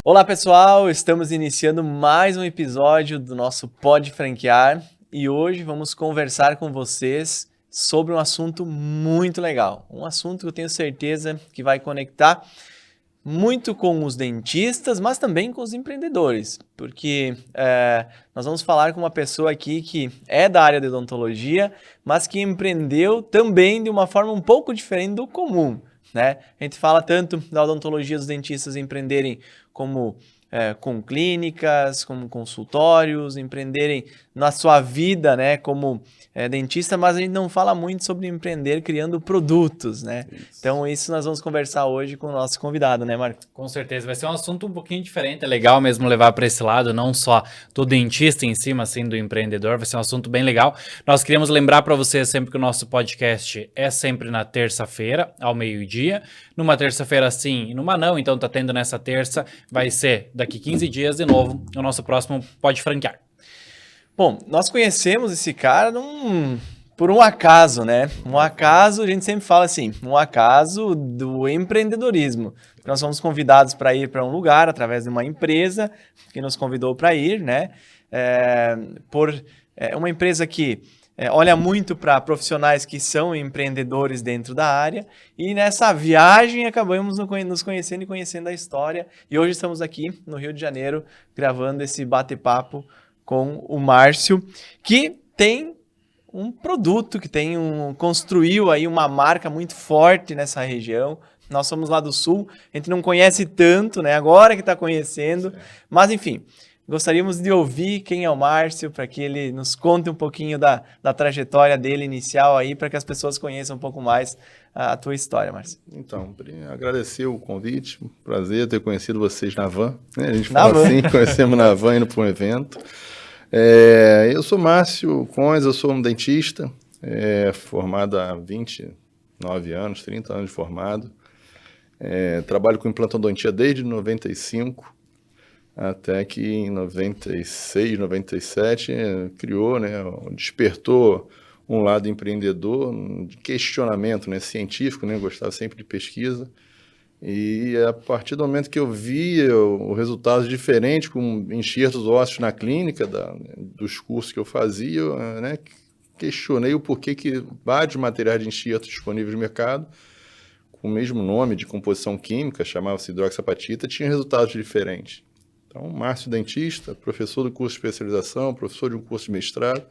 Olá pessoal, estamos iniciando mais um episódio do nosso Pode Franquear e hoje vamos conversar com vocês sobre um assunto muito legal, um assunto que eu tenho certeza que vai conectar muito com os dentistas, mas também com os empreendedores, porque nós vamos falar com uma pessoa aqui que é da área de odontologia, mas que empreendeu também de uma forma um pouco diferente do comum, né? A gente fala tanto da odontologia dos dentistas empreenderem como com clínicas, como consultórios, empreenderem na sua vida, né, como dentista, mas a gente não fala muito sobre empreender criando produtos, né? Então isso nós vamos conversar hoje com o nosso convidado, né, Marco? Com certeza, vai ser um assunto um pouquinho diferente, é legal mesmo levar para esse lado, não só do dentista em si, mas sim do empreendedor, vai ser um assunto bem legal. Nós queríamos lembrar para vocês sempre que o nosso podcast é sempre na terça-feira, ao meio-dia, numa terça-feira sim e numa não, então tá tendo nessa terça, vai ser daqui 15 dias de novo, o nosso próximo Pode Franquear. Bom, nós conhecemos esse cara por um acaso, né? Um acaso, a gente sempre fala assim, um acaso do empreendedorismo. Nós fomos convidados para ir para um lugar através de uma empresa que nos convidou para ir, né? Uma empresa que olha muito para profissionais que são empreendedores dentro da área e nessa viagem acabamos nos conhecendo e conhecendo a história e hoje estamos aqui no Rio de Janeiro gravando esse bate-papo com o Márcio, que tem um produto, construiu aí uma marca muito forte nessa região. Nós somos lá do Sul, a gente não conhece tanto, né? Agora que está conhecendo, mas enfim, gostaríamos de ouvir quem é o Márcio, para que ele nos conte um pouquinho da trajetória dele inicial aí, para que as pessoas conheçam um pouco mais a tua história, Márcio. Então, agradecer o convite, prazer ter conhecido vocês na van, né? A gente Na fala van. assim, conhecemos na van indo para um evento. Eu sou Márcio Conz, eu sou um dentista, formado há 29 anos, 30 anos de formado. Trabalho com implantodontia desde 95, até que em 96, 97, criou, né, despertou um lado empreendedor, de questionamento, né, científico, né, gostava sempre de pesquisa. E a partir do momento que eu via o resultado diferente com enxertos ósseos na clínica, dos cursos que eu fazia, né, questionei o porquê que vários materiais de enxerto disponíveis no mercado, com o mesmo nome de composição química, chamava-se hidroxapatita, tinham resultados diferentes. Então, Márcio dentista, professor do curso de especialização, professor de um curso de mestrado,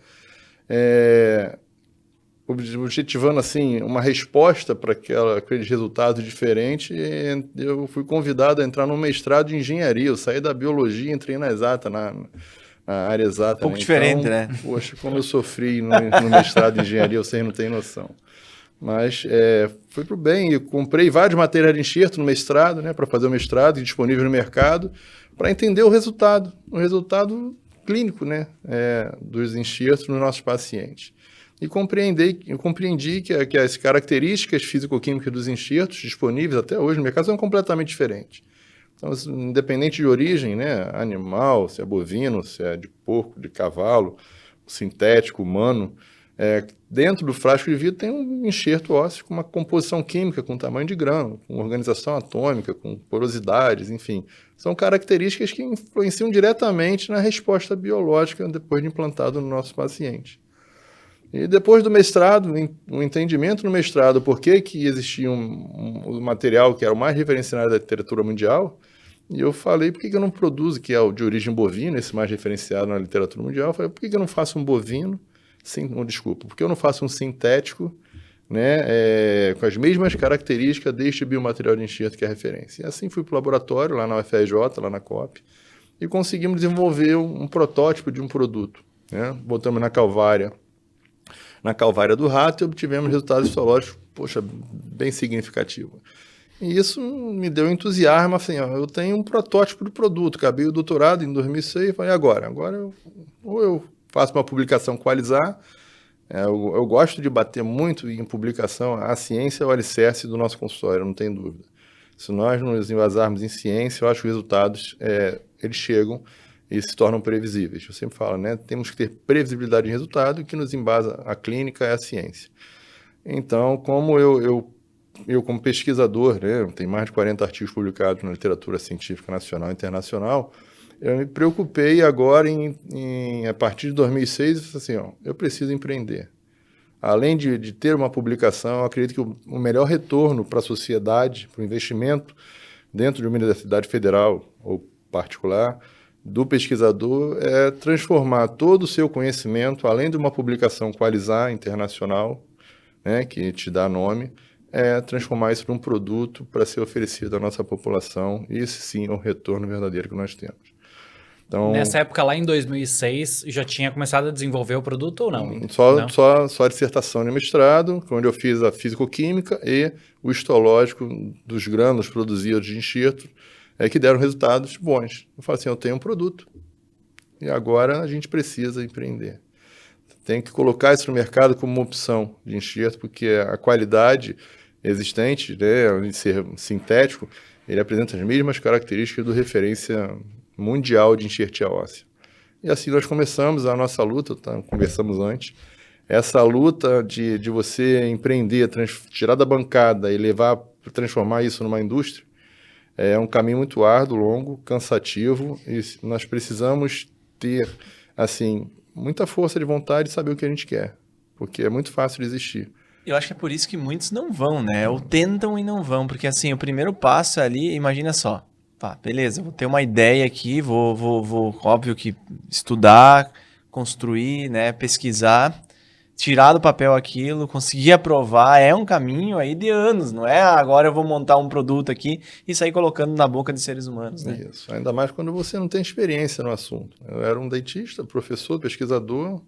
objetivando assim uma resposta para aqueles resultados diferentes, eu fui convidado a entrar no mestrado de engenharia. Eu saí da biologia e entrei na exata, na área exata. Um pouco né? diferente, Então, né? Poxa, como eu sofri no mestrado de engenharia, vocês não têm noção. Mas foi para o bem. Eu comprei vários materiais de enxerto no mestrado, né, para fazer o mestrado, disponível no mercado, para entender o resultado clínico, né, dos enxertos nos nossos pacientes. E eu compreendi que as características físico-químicas dos enxertos disponíveis até hoje no mercado são completamente diferentes. Então, independente de origem, né, animal, se é bovino, se é de porco, de cavalo, sintético, humano, dentro do frasco de vidro tem um enxerto ósseo com uma composição química, com tamanho de grão, com organização atômica, com porosidades, enfim. São características que influenciam diretamente na resposta biológica depois de implantado no nosso paciente. E depois do mestrado, um entendimento no mestrado, por que existia um material que era o mais referenciado da literatura mundial, e eu falei, por que eu não produzo, que é o de origem bovina, esse mais referenciado na literatura mundial, eu falei, por que eu não faço um bovino, por que eu não faço um sintético, né, com as mesmas características deste biomaterial de enxerto que é a referência. E assim fui para o laboratório, lá na UFRJ, lá na COP, e conseguimos desenvolver um protótipo de um produto, né? Botamos na calvária do rato e obtivemos resultados histológicos, poxa, bem significativos. E isso me deu entusiasmo, assim, eu tenho um protótipo do produto, acabei o doutorado em 2006 e falei, agora ou eu faço uma publicação qualizar, eu gosto de bater muito em publicação, a ciência é o alicerce do nosso consultório, não tem dúvida. Se nós nos embasarmos em ciência, eu acho que os resultados, eles chegam e se tornam previsíveis. Eu sempre falo, né? Temos que ter previsibilidade de resultado e o que nos embasa a clínica é a ciência. Então, como eu eu como pesquisador, né, tem mais de 40 artigos publicados na literatura científica nacional e internacional, eu me preocupei agora a partir de 2006, assim, ó, eu preciso empreender. Além de ter uma publicação, eu acredito que o melhor retorno para a sociedade, para o investimento dentro de uma universidade federal ou particular, do pesquisador é transformar todo o seu conhecimento, além de uma publicação qualizar internacional, né, que te dá nome, transformar isso num produto para ser oferecido à nossa população. E esse sim é o retorno verdadeiro que nós temos. Então, Nessa época, lá em 2006, já tinha começado a desenvolver o produto ou não? Não? só a dissertação de mestrado, onde eu fiz a físico-química e o histológico dos grânulos produzidos de enxerto, que deram resultados bons. Eu falei assim, eu tenho um produto e agora a gente precisa empreender. Tem que colocar isso no mercado como uma opção de enxerto, porque a qualidade existente, né, de ser sintético, ele apresenta as mesmas características do referência mundial de enxertia óssea. E assim nós começamos a nossa luta, tá? Conversamos antes, essa luta de você empreender, tirar da bancada e transformar isso numa indústria, é um caminho muito árduo, longo, cansativo, e nós precisamos ter, assim, muita força de vontade e saber o que a gente quer, porque é muito fácil desistir. Eu acho que é por isso que muitos não vão, né? Ou tentam e não vão, porque assim, o primeiro passo ali, imagina só, pá, beleza, vou ter uma ideia aqui, vou óbvio que estudar, construir, né, pesquisar, tirar do papel aquilo, conseguir aprovar, é um caminho aí de anos, não é agora eu vou montar um produto aqui e sair colocando na boca de seres humanos, né? Isso, ainda mais quando você não tem experiência no assunto. Eu era um dentista, professor, pesquisador,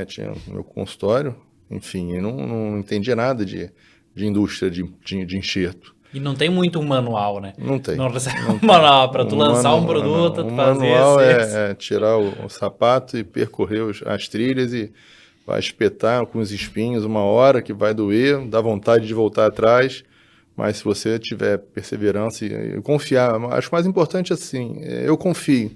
tinha meu consultório, enfim, eu não entendia nada de indústria de enxerto. E não tem muito um manual, né? Não tem. Não recebe um manual para tu lançar um produto, tu fazer manual esse. é tirar o sapato e percorrer as trilhas e vai espetar com os espinhos uma hora que vai doer, dá vontade de voltar atrás, mas se você tiver perseverança e confiar, acho mais importante assim, eu confio.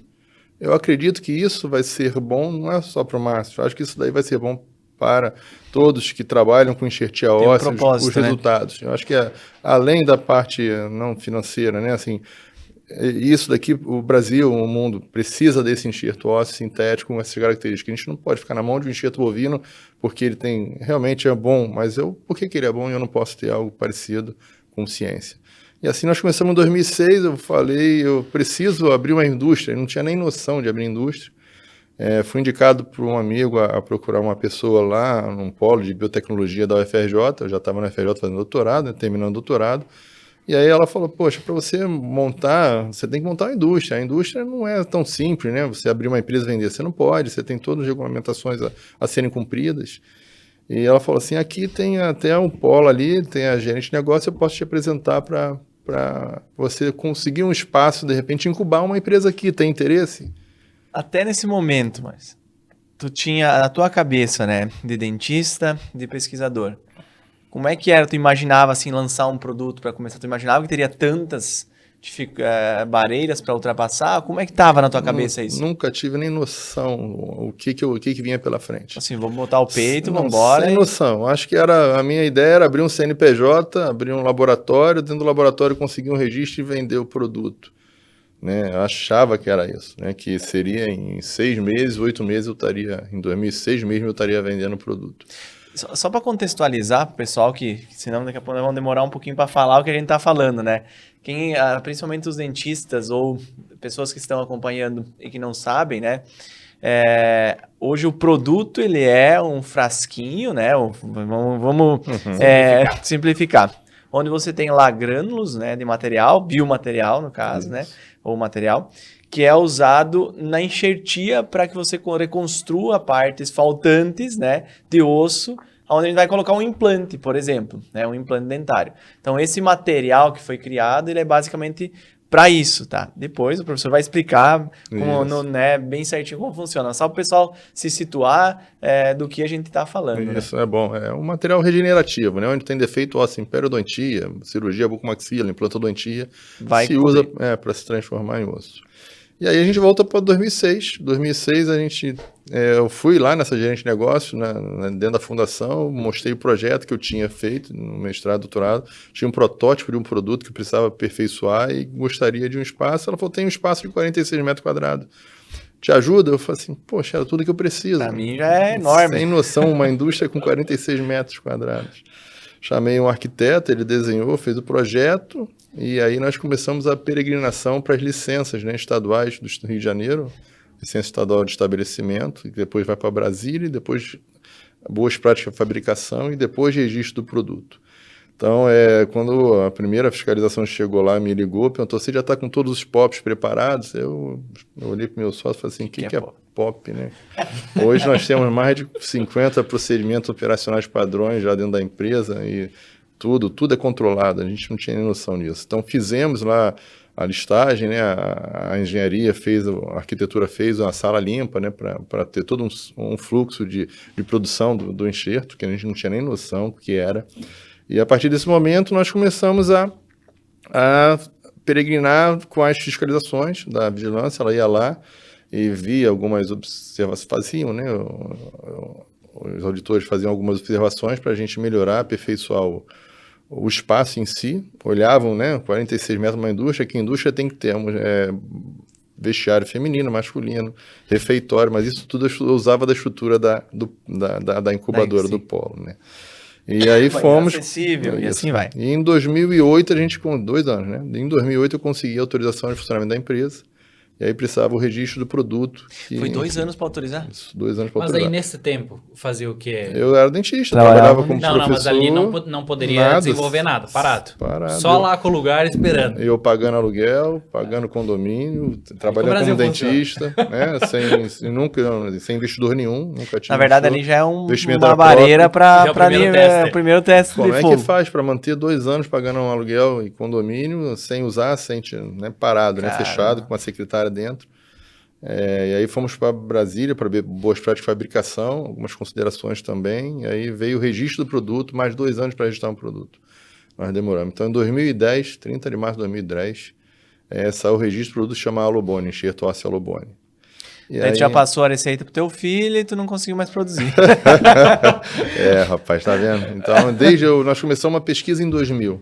Eu acredito que isso vai ser bom, não é só para o Márcio, acho que isso daí vai ser bom para todos que trabalham com enxertia óssea, os resultados. Né? Eu acho que além da parte não financeira, né, assim, isso daqui, o Brasil, o mundo, precisa desse enxerto ósseo sintético com essas características. A gente não pode ficar na mão de um enxerto bovino porque ele realmente é bom, mas por que ele é bom e eu não posso ter algo parecido com ciência? E assim nós começamos em 2006, eu falei, eu preciso abrir uma indústria, eu não tinha nem noção de abrir indústria. Fui indicado por um amigo a procurar uma pessoa lá num polo de biotecnologia da UFRJ, eu já estava na UFRJ fazendo doutorado, né, terminando doutorado, e aí ela falou, poxa, para você montar, você tem que montar uma indústria, a indústria não é tão simples, né, você abrir uma empresa e vender, você não pode, você tem todas as regulamentações a serem cumpridas, e ela falou assim, aqui tem até um polo ali, tem a gerente de negócio, eu posso te apresentar para você conseguir um espaço, de repente incubar uma empresa aqui, tem interesse? Até nesse momento, mas tu tinha a tua cabeça, né, de dentista, de pesquisador. Como é que era? Tu imaginava assim lançar um produto para começar? Tu imaginava que teria tantas barreiras para ultrapassar? Como é que tava na tua cabeça isso? Nunca tive nem noção o que vinha pela frente. Assim, vamos botar o peito, vamos embora. Sem noção. Acho que a minha ideia era abrir um CNPJ, abrir um laboratório, dentro do laboratório conseguir um registro e vender o produto. Né, eu achava que era isso, né, que seria em 6 meses, 8 meses em 2006 mesmo eu estaria vendendo o produto. Só para contextualizar para o pessoal, que senão daqui a pouco nós vamos demorar um pouquinho para falar o que a gente está falando, né? Principalmente os dentistas ou pessoas que estão acompanhando e que não sabem, né? Hoje o produto ele é um frasquinho, né? Vamos simplificar. Onde você tem lá grânulos, né, de material, biomaterial no caso, né, ou material, que é usado na enxertia para que você reconstrua partes faltantes, né, de osso, onde a gente vai colocar um implante, por exemplo, né, um implante dentário. Então esse material que foi criado, ele é basicamente para isso, tá? Depois o professor vai explicar bem certinho como funciona. Só para o pessoal se situar do que a gente está falando. Isso, né? É bom. É um material regenerativo, né? Onde tem defeito ósseo em periodontia, cirurgia bucomaxila, implantodontia, se usa para se transformar em osso. E aí a gente volta para 2006. 2006 eu fui lá nessa gerente de negócio, dentro da fundação, mostrei o projeto que eu tinha feito no mestrado, doutorado. Tinha um protótipo de um produto que eu precisava aperfeiçoar e gostaria de um espaço. Ela falou, tem um espaço de 46 metros quadrados. Te ajuda? Eu falei assim, poxa, era tudo que eu preciso. Para mim já é enorme. Sem noção, uma indústria com 46 metros quadrados. Chamei um arquiteto, ele desenhou, fez o projeto, e aí nós começamos a peregrinação para as licenças, né, estaduais do Rio de Janeiro, licença estadual de estabelecimento, que depois vai para Brasília, e depois boas práticas de fabricação, e depois registro do produto. Então, quando a primeira fiscalização chegou lá, me ligou, perguntou, você já está com todos os POPs preparados? Eu olhei para o meu sócio e falei assim, o que é POP, né? Hoje nós temos mais de 50 procedimentos operacionais padrões já dentro da empresa e tudo é controlado, a gente não tinha nem noção disso. Então, fizemos lá a listagem, né? A engenharia a arquitetura fez uma sala limpa, né? Para ter todo um fluxo de produção do enxerto, que a gente não tinha nem noção do que era. E a partir desse momento nós começamos a peregrinar com as fiscalizações da vigilância. Ela ia lá e via algumas observações, faziam, né? Os auditores faziam algumas observações para a gente melhorar, aperfeiçoar o espaço em si. Olhavam, né? 46 metros uma indústria, que a indústria tem que ter vestiário feminino, masculino, refeitório, mas isso tudo eu usava da estrutura da incubadora do polo, né? E aí fomos... acessível, e assim vai. E em 2008, com 2 anos, né? Em 2008 eu consegui a autorização de funcionamento da empresa, e aí precisava o registro do produto. Foi 2 anos para autorizar? Isso, 2 anos para Mas autorizar. aí nesse tempo, fazia o quê? Eu era dentista, trabalhava como professor. Não, mas ali não poderia desenvolver nada, parado. Só lá com o lugar esperando. Eu pagando aluguel, pagando condomínio, trabalhando como dentista, né? sem investidor nenhum, nunca tinha. Na verdade, ali já é uma era barreira para o primeiro teste Como de é fogo. que faz para manter 2 anos pagando um aluguel e condomínio sem usar, né, parado, né, fechado, com uma secretária dentro? E aí fomos para Brasília para ver boas práticas de fabricação, algumas considerações também, e aí veio o registro do produto, mais 2 anos para registrar um produto. Nós demoramos. Então, em 2010, 30 de março de 2010, saiu o registro do produto chamado Alobone, enxerto ósseo Alobone. E aí tu já passou a receita pro teu filho e tu não conseguiu mais produzir. Rapaz, tá vendo? Então, nós começamos uma pesquisa em 2000,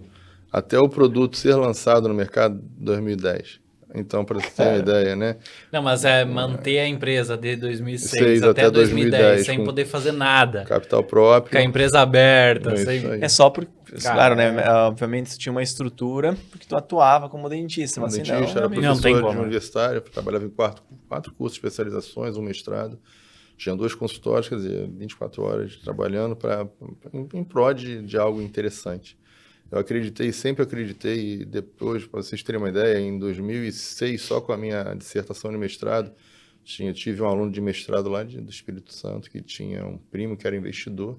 até o produto ser lançado no mercado em 2010. Então, para você ter uma ideia, né? Não, mas manter a empresa de 2006 até 2010 sem poder fazer nada. Capital próprio. Com a empresa aberta. É só porque, claro, né? Obviamente tu tinha uma estrutura porque tu atuava como dentista. Mas dentista, era professor de universitário, trabalhava em 4 cursos de especializações, um mestrado. Tinha 2 consultórios, quer dizer, 24 horas trabalhando em prol de algo interessante. Eu sempre acreditei, e depois, para vocês terem uma ideia, em 2006, só com a minha dissertação de mestrado, tive um aluno de mestrado lá do Espírito Santo, que tinha um primo que era investidor,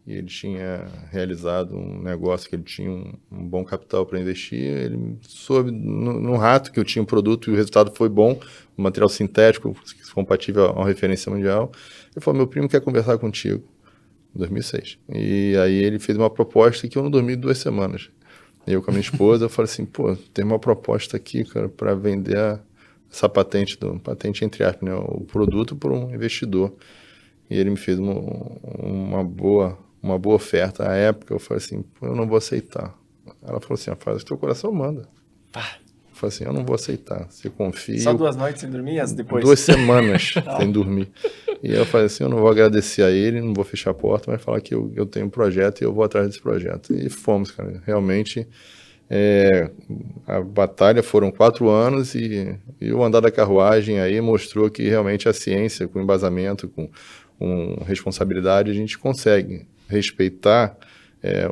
e ele tinha realizado um negócio que ele tinha um bom capital para investir. Ele soube, no rato, que eu tinha um produto e o resultado foi bom, um material sintético, compatível a uma referência mundial. Ele falou, meu primo quer conversar contigo. 2006. E aí ele fez uma proposta que eu não dormi 2 semanas. Eu com a minha esposa, eu falei assim, tem uma proposta aqui, cara, para vender essa patente entre aspas, né, o produto para um investidor. E ele me fez uma boa oferta. Na época eu falei assim, eu não vou aceitar. Ela falou assim, faz o que teu coração manda. Eu falei assim, eu não vou aceitar, você confia. Só 2 noites sem dormir, depois? 2 semanas sem dormir. E eu falei assim, eu não vou agradecer a ele, não vou fechar a porta, mas falar que eu tenho um projeto e eu vou atrás desse projeto. E fomos, cara. Realmente, a batalha foram 4 anos e o andar da carruagem aí mostrou que realmente a ciência, com embasamento, com responsabilidade, a gente consegue respeitar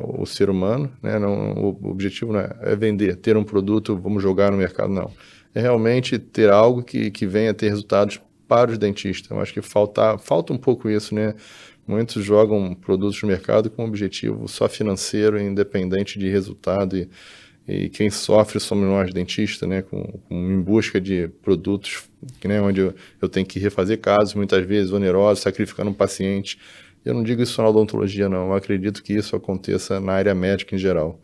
o ser humano, né? O objetivo não é vender, ter um produto, vamos jogar no mercado, não. É realmente ter algo que venha ter resultados para os dentistas. Eu acho que falta um pouco isso, né? Muitos jogam produtos no mercado com objetivo só financeiro, independente de resultado, e quem sofre somos nós dentistas, né? Em busca de produtos, né? Onde eu tenho que refazer casos, muitas vezes onerosos, sacrificando um paciente. Eu não digo isso na odontologia, não. Eu acredito que isso aconteça na área médica em geral.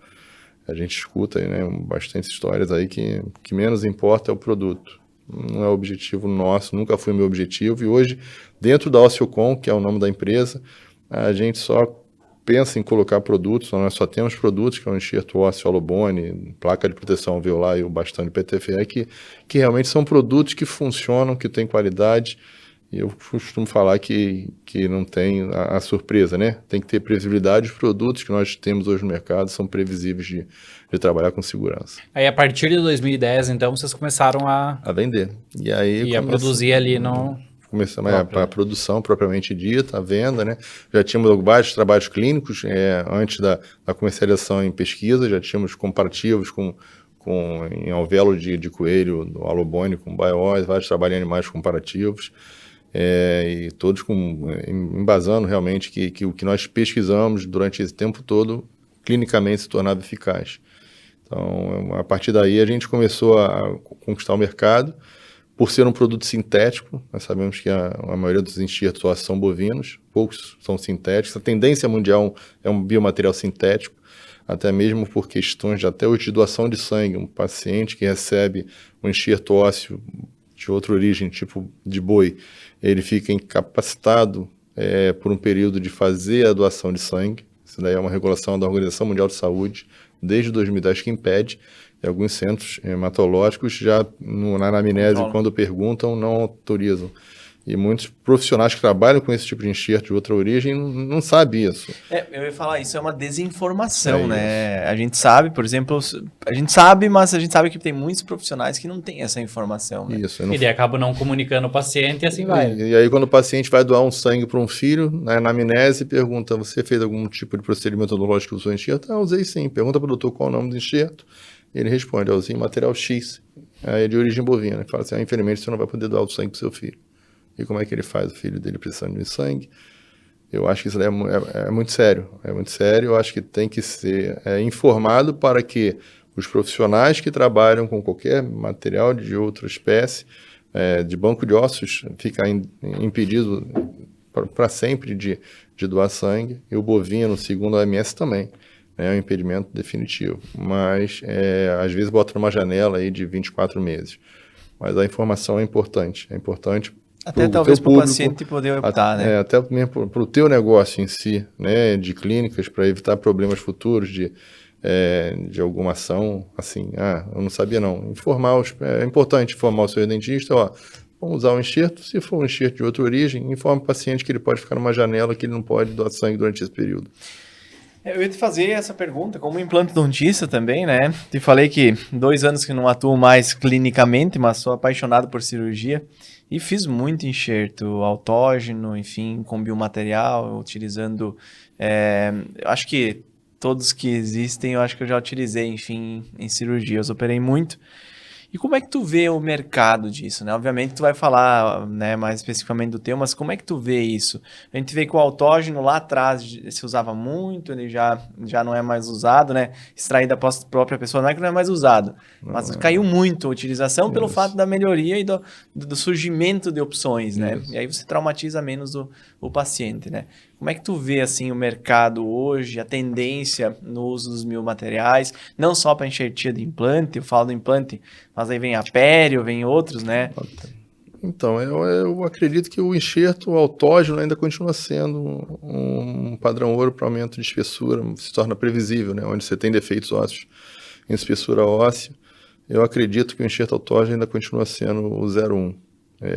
A gente escuta aí, né, bastante histórias aí que menos importa é o produto. não é objetivo nosso, nunca foi meu objetivo. E hoje, dentro da Ociocom, que é o nome da empresa, a gente só pensa em colocar produtos, nós só temos produtos, que é o enxerto ósseo Alobone, placa de proteção alveolar e o bastão de PTFE, que realmente são produtos que funcionam, que têm qualidade. E eu costumo falar que não tem a surpresa, né? Tem que ter previsibilidade. Os produtos que nós temos hoje no mercado são previsíveis de trabalhar com segurança. Aí, a partir de 2010, então, vocês começaram a vender. E aí a produzir ali no... Começamos a produção propriamente dita, a venda, né? Já tínhamos vários trabalhos clínicos antes da comercialização em pesquisa, já tínhamos comparativos em alvéolo de coelho, do Alobone com baiose, vários trabalhos em animais comparativos. E todos embasando realmente que o que nós pesquisamos durante esse tempo todo clinicamente se tornava eficaz. Então, a partir daí, a gente começou a conquistar o mercado. Por ser um produto sintético, nós sabemos que a maioria dos enxertos ósseos são bovinos, poucos são sintéticos. A tendência mundial é um biomaterial sintético, até mesmo por questões de até hoje de doação de sangue. Um paciente que recebe um enxerto ósseo de outra origem, tipo de boi, ele fica incapacitado por um período de fazer a doação de sangue. Isso daí é uma regulação da Organização Mundial de Saúde, desde 2010, que impede. E alguns centros hematológicos já na anamnese, quando perguntam, não autorizam. E muitos profissionais que trabalham com esse tipo de enxerto de outra origem não sabem isso. Eu ia falar, isso é uma desinformação, né? A gente sabe, por exemplo, mas a gente sabe que tem muitos profissionais que não têm essa informação. Né? Isso. Ele acaba não comunicando o paciente e assim vai. E aí quando o paciente vai doar um sangue para um filho, na anamnese, pergunta, você fez algum tipo de procedimento odontológico que usou enxerto? Usei sim. Pergunta para o doutor qual é o nome do enxerto. Ele responde, eu usei material X, é de origem bovina. Ele fala assim, infelizmente você não vai poder doar o sangue para o seu filho. E como é que ele faz? O filho dele precisando de sangue. Eu acho que isso é muito sério. É muito sério. Eu acho que tem que ser informado para que os profissionais que trabalham com qualquer material de outra espécie, de banco de ossos, fiquem impedidos para sempre de doar sangue. E o bovino, segundo a OMS, também. É um impedimento definitivo. Mas, às vezes, bota numa janela aí de 24 meses. Mas a informação é importante. É importante até talvez para o paciente poder optar, né? Até mesmo para o teu negócio em si, né? De clínicas, para evitar problemas futuros de alguma ação, assim, eu não sabia não. É importante informar o seu dentista, vamos usar o enxerto, se for um enxerto de outra origem, informe o paciente que ele pode ficar numa janela, que ele não pode doar sangue durante esse período. Eu ia te fazer essa pergunta como implantodontista também, né? Te falei que 2 anos que não atuo mais clinicamente, mas sou apaixonado por cirurgia e fiz muito enxerto autógeno, enfim, com biomaterial, utilizando... acho que todos que existem, eu acho que eu já utilizei, enfim, em cirurgias, operei muito. E como é que tu vê o mercado disso, né? Obviamente tu vai falar, né, mais especificamente do teu, mas como é que tu vê isso? A gente vê que o autógeno lá atrás se usava muito, ele já não é mais usado, né? Extraído da própria pessoa, não é que não é mais usado, mas caiu muito a utilização pelo fato da melhoria e do surgimento de opções, né? E aí você traumatiza menos o paciente, né? Como é que tu vê, assim, o mercado hoje, a tendência no uso dos biomateriais, não só para enxertia de implante, eu falo do implante, mas aí vem a pério, vem outros, né? Então, eu acredito que o enxerto autógeno ainda continua sendo um padrão ouro para aumento de espessura, se torna previsível, né? Onde você tem defeitos ósseos em espessura óssea. Eu acredito que o enxerto autógeno ainda continua sendo o 01.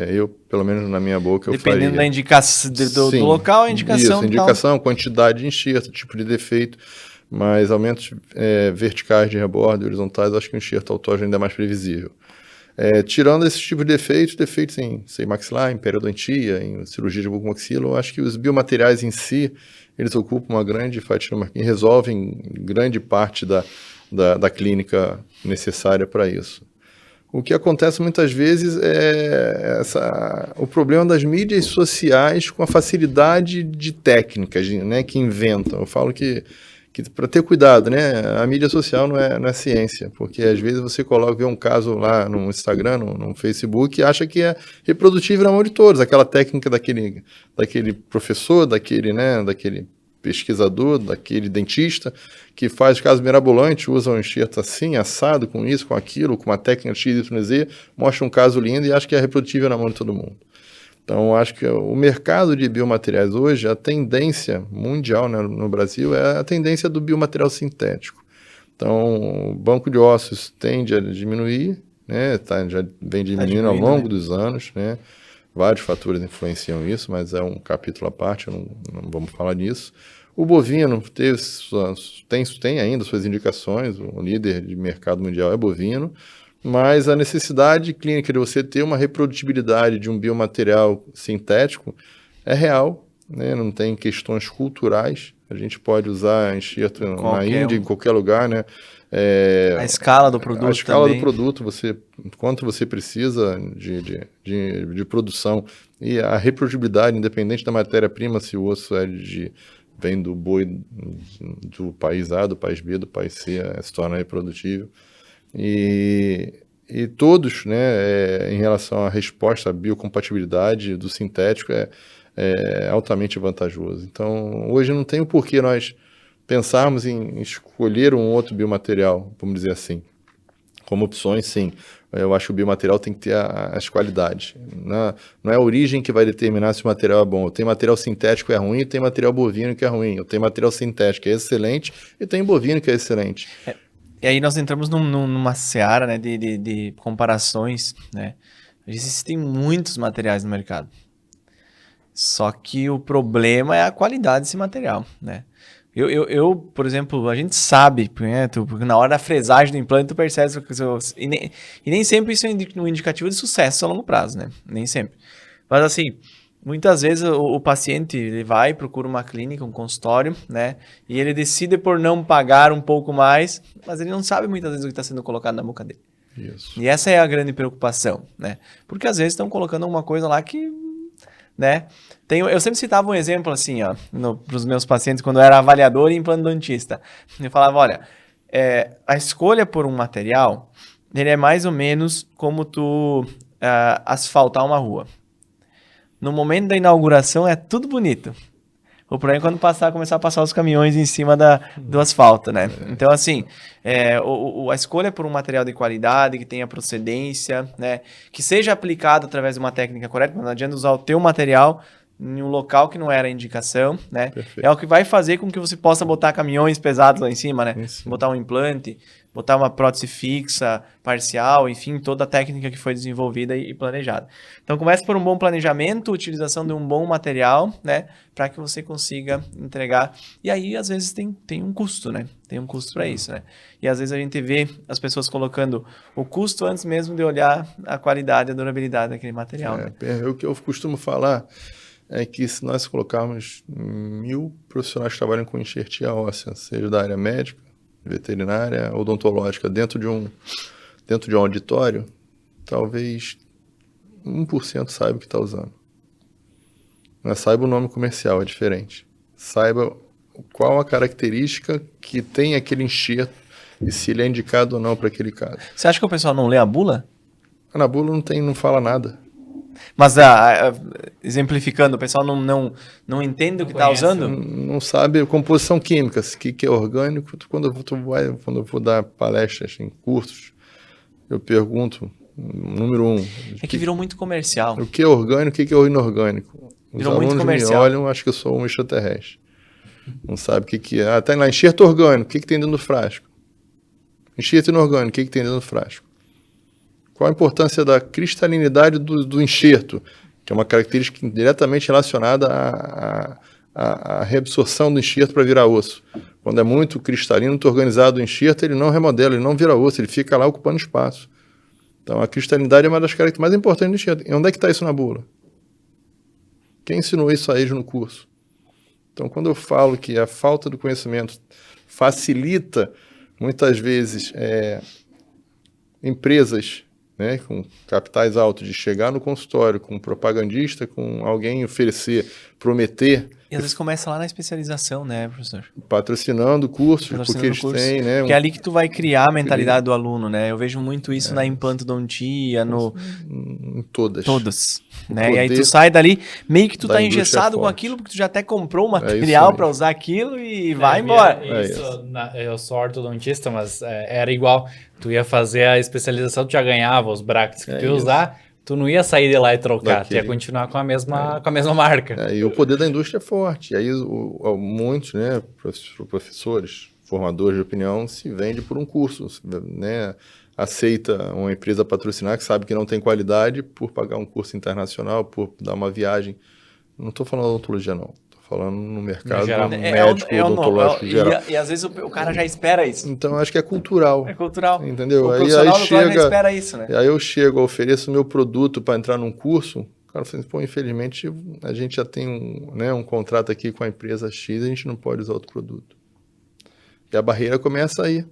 Eu, pelo menos na minha boca, eu faria. Dependendo da indicação do local, a indicação... Isso, indicação, quantidade de enxerto, tipo de defeito, mas aumentos verticais de rebordo e horizontais, eu acho que o enxerto autógeno ainda é mais previsível. Tirando esse tipo de defeitos em maxilar, em periodontia, em cirurgia de bucomaxila, eu acho que os biomateriais em si, eles ocupam uma grande fatia, e resolvem grande parte da clínica necessária para isso. O que acontece muitas vezes o problema das mídias sociais com a facilidade de técnicas, né, que inventam. Eu falo que para ter cuidado, né, a mídia social não é ciência, porque às vezes você vê um caso lá no Instagram, no Facebook, e acha que é reprodutível na mão de todos, aquela técnica daquele professor, daquele pesquisador, daquele dentista, que faz caso mirabolante, usa um enxerto assim, assado, com isso, com aquilo, com uma técnica XYZ, mostra um caso lindo e acha que é reprodutível na mão de todo mundo. Então, acho que o mercado de biomateriais hoje, a tendência mundial, né, no Brasil, é a tendência do biomaterial sintético. Então, o banco de ossos tende a diminuir, né, já vem diminuindo ao longo dos anos, né, vários fatores influenciam isso, mas é um capítulo à parte, não vamos falar nisso. O bovino tem ainda suas indicações, o líder de mercado mundial é bovino, mas a necessidade clínica de você ter uma reprodutibilidade de um biomaterial sintético é real, né? Não tem questões culturais. A gente pode usar enxerto na Índia, em qualquer lugar, né? A escala do produto. A escala também. do produto, quanto você precisa de produção e a reprodutibilidade, independente da matéria-prima, se o osso vem do boi do país A, do país B, do país C, se torna reprodutível. E todos, né, em relação à resposta à biocompatibilidade do sintético, é altamente vantajoso. Então, hoje não tem o porquê nós pensarmos em escolher um outro biomaterial, vamos dizer assim. Como opções, sim. Eu acho que o biomaterial tem que ter as qualidades. Não é a origem que vai determinar se o material é bom. Eu tenho material sintético que é ruim, tem material bovino que é ruim. Eu tenho material sintético que é excelente e tem bovino que é excelente. E aí nós entramos numa seara, né, de comparações, né? Existem muitos materiais no mercado. Só que o problema é a qualidade desse material, né? Eu, por exemplo, a gente sabe, né, porque na hora da fresagem do implante tu percebe e nem sempre isso é um indicativo de sucesso a longo prazo, né? Nem sempre. Mas assim, muitas vezes o paciente ele vai e procura uma clínica, um consultório, né? E ele decide por não pagar um pouco mais, mas ele não sabe muitas vezes o que está sendo colocado na boca dele. Isso. E essa é a grande preocupação, né? Porque às vezes estão colocando alguma coisa lá que, né? Eu sempre citava um exemplo assim, ó, para os meus pacientes quando eu era avaliador e implantodontista. Eu falava, olha, a escolha por um material, ele é mais ou menos como tu asfaltar uma rua. No momento da inauguração é tudo bonito. O problema é quando começar a passar os caminhões em cima do asfalto, né? Então, assim, a escolha por um material de qualidade, que tenha procedência, né? Que seja aplicado através de uma técnica correta, mas não adianta usar o teu material em um local que não era a indicação, né? Perfeito. É o que vai fazer com que você possa botar caminhões pesados lá em cima, né? Isso. Botar um implante, botar uma prótese fixa, parcial, enfim, toda a técnica que foi desenvolvida e planejada. Então, começa por um bom planejamento, utilização de um bom material, né? Para que você consiga entregar. E aí, às vezes, tem um custo, né? Tem um custo para isso, né? E às vezes a gente vê as pessoas colocando o custo antes mesmo de olhar a qualidade, a durabilidade daquele material. Né? O que eu costumo falar é que se nós colocarmos 1.000 profissionais que trabalham com enxertia óssea, seja da área médica, veterinária, odontológica, dentro de um auditório, talvez 1% saiba o que está usando. Não é saiba o nome comercial, é diferente. Saiba qual a característica que tem aquele enxerto e se ele é indicado ou não para aquele caso. Você acha que o pessoal não lê a bula? Na bula não fala nada. Mas, exemplificando, o pessoal não entende o que está usando? Não sabe a composição química, o que é orgânico. Quando eu vou dar palestras em cursos, eu pergunto, número 1... É que virou muito comercial. O que é orgânico, o que é inorgânico? Os alunos me olham, acho que eu sou um extraterrestre. Não sabe o que é. Tá lá, enxerto orgânico, o que tem dentro do frasco? Enxerto inorgânico, o que tem dentro do frasco? Qual a importância da cristalinidade do enxerto, que é uma característica diretamente relacionada à reabsorção do enxerto para virar osso. Quando é muito cristalino, muito organizado o enxerto, ele não remodela, ele não vira osso, ele fica lá ocupando espaço. Então, a cristalinidade é uma das características mais importantes do enxerto. E onde é que está isso na bula? Quem ensinou isso a eles no curso? Então, quando eu falo que a falta do conhecimento facilita, muitas vezes, empresas, né, com capitais altos, de chegar no consultório com um propagandista, com alguém oferecer prometer, E às vezes começa lá na especialização, né, professor? patrocinando cursos, porque Patrocinando eles curso. têm, né? Porque é ali que tu vai criar a mentalidade do aluno, né? Eu vejo muito isso na implantodontia, no Em todas. todos, O né? E aí tu poder sai dali, meio que tu da tá indústria engessado com forte. aquilo, porque tu já até comprou o isso material mesmo. para usar aquilo e vai embora. Eu sou ortodontista, mas era igual. Tu ia fazer a especialização, tu já ganhava os brackets que tu ia isso. usar, tu não ia sair de lá e trocar, tu ia Daquele. continuar com a mesma marca. E o poder da indústria é forte. E aí muitos, né, professores, formadores de opinião, se vende por um curso, né? Aceita uma empresa patrocinar que sabe que não tem qualidade por pagar um curso internacional, por dar uma viagem. Não estou falando de odontologia, não. Estou falando no mercado geral. médico, odontológico geral. E às vezes o cara já espera isso. Então, acho que é cultural. É cultural. Entendeu? O Aí profissional do já chega, espera isso, né? aí eu chego, ofereço o meu produto para entrar num curso, o cara fala assim, pô, infelizmente a gente já tem um contrato aqui com a empresa X, a gente não pode usar outro produto. E a barreira começa aí.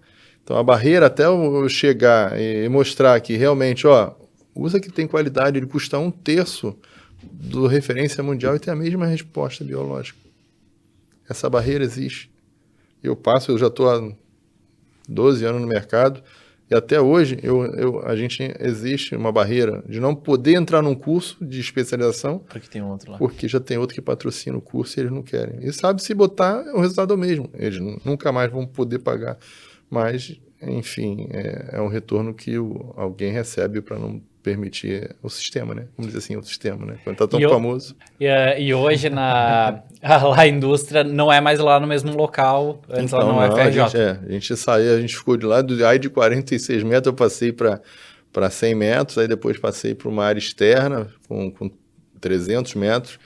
Então, a barreira até eu chegar e mostrar que realmente, ó, usa que tem qualidade, ele custa 1/3 do referência mundial e tem a mesma resposta biológica. Essa barreira existe. Eu já estou há 12 anos no mercado e até hoje existe uma barreira de não poder entrar num curso de especialização Porque tem outro lá. porque já tem outro que patrocina o curso e eles não querem. E sabe, se botar, o resultado é o mesmo. Eles nunca mais vão poder pagar. Mas, enfim, é um retorno que alguém recebe para não permitir o sistema, né? Vamos dizer assim, o sistema, né? Quando está tão famoso. E hoje lá a indústria não é mais lá no mesmo local, antes ela não é FRJ. A gente saiu, a gente ficou de lá, de 46 metros eu passei para 100 metros, aí depois passei para uma área externa com 300 metros,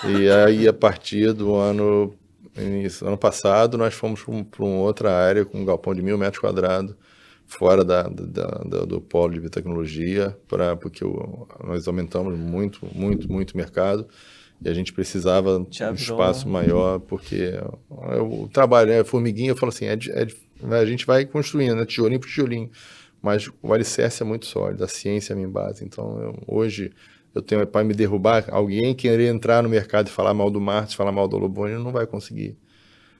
e aí a partir do ano passado nós fomos para uma outra área com um galpão de 1.000 metros quadrados, fora do polo de biotecnologia, porque nós aumentamos muito o mercado e a gente precisava de um espaço maior, porque o trabalho é formiguinha, eu falo assim, a gente vai construindo, né, tijolinho por tijolinho, mas o alicerce é muito sólido, a ciência é a minha base. Então, hoje, eu tenho para me derrubar, alguém querer entrar no mercado e falar mal do Martins, falar mal do Loboni, não vai conseguir.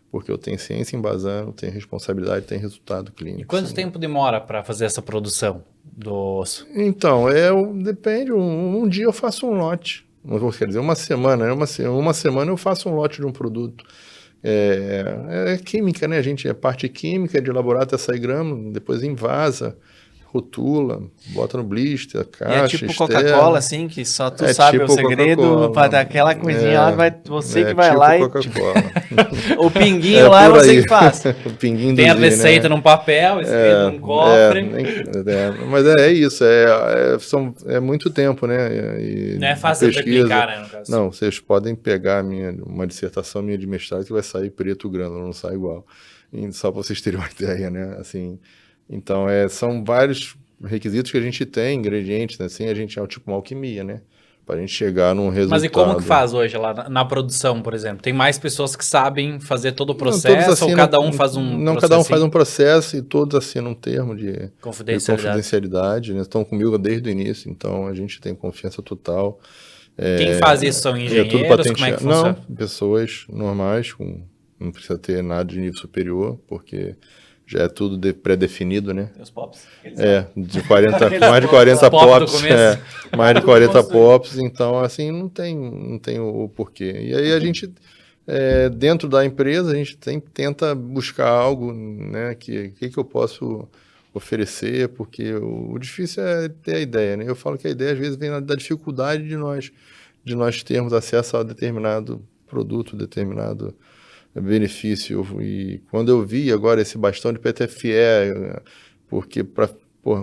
Porque eu tenho ciência embasando, tenho responsabilidade, tenho resultado clínico. E quanto tempo demora para fazer essa produção do osso? Então, depende. Um dia eu faço um lote. Quer dizer, uma semana eu faço um lote de um produto. É química, né? A gente é parte química de elaborar até sair grama, depois invasa, rotula, bota no blister, caixa, e é tipo Coca-Cola, assim, que só tu sabe tipo o segredo para dar aquela coisinha lá, você que vai tipo lá Coca-Cola. O pinguinho lá é você que faz. O pinguinho tem a Z, receita, né? Num papel, escrito num cofre. Mas é isso, é muito tempo, né? Não é fácil de replicar, né, no caso. Não, vocês podem pegar uma dissertação minha de mestrado que vai sair preto grano, não sai igual. Só para vocês terem uma ideia, né? Assim, então, são vários requisitos que a gente tem, ingredientes, né? Assim, a gente é tipo uma alquimia, né? Para a gente chegar num resultado. Mas e como que faz hoje lá na produção, por exemplo? Tem mais pessoas que sabem fazer todo o processo ou cada um faz um Não, cada um faz um processo e todos assinam um termo de confidencialidade, né? Estão comigo desde o início, então a gente tem confiança total. Quem faz isso são engenheiros? Tudo patenteado. Como é que funciona? Não, pessoas normais, não precisa ter nada de nível superior, porque já é tudo pré-definido, né? Os pops. De 40, mais de 40 pops. Mais de 40 pops, então assim, não tem o porquê. E aí a gente, dentro da empresa, a gente tenta buscar algo, né, que eu posso oferecer, porque o difícil é ter a ideia, né? Eu falo que a ideia às vezes vem da dificuldade de nós termos acesso a determinado produto, determinado benefício. E quando eu vi agora esse bastão de PTFE, porque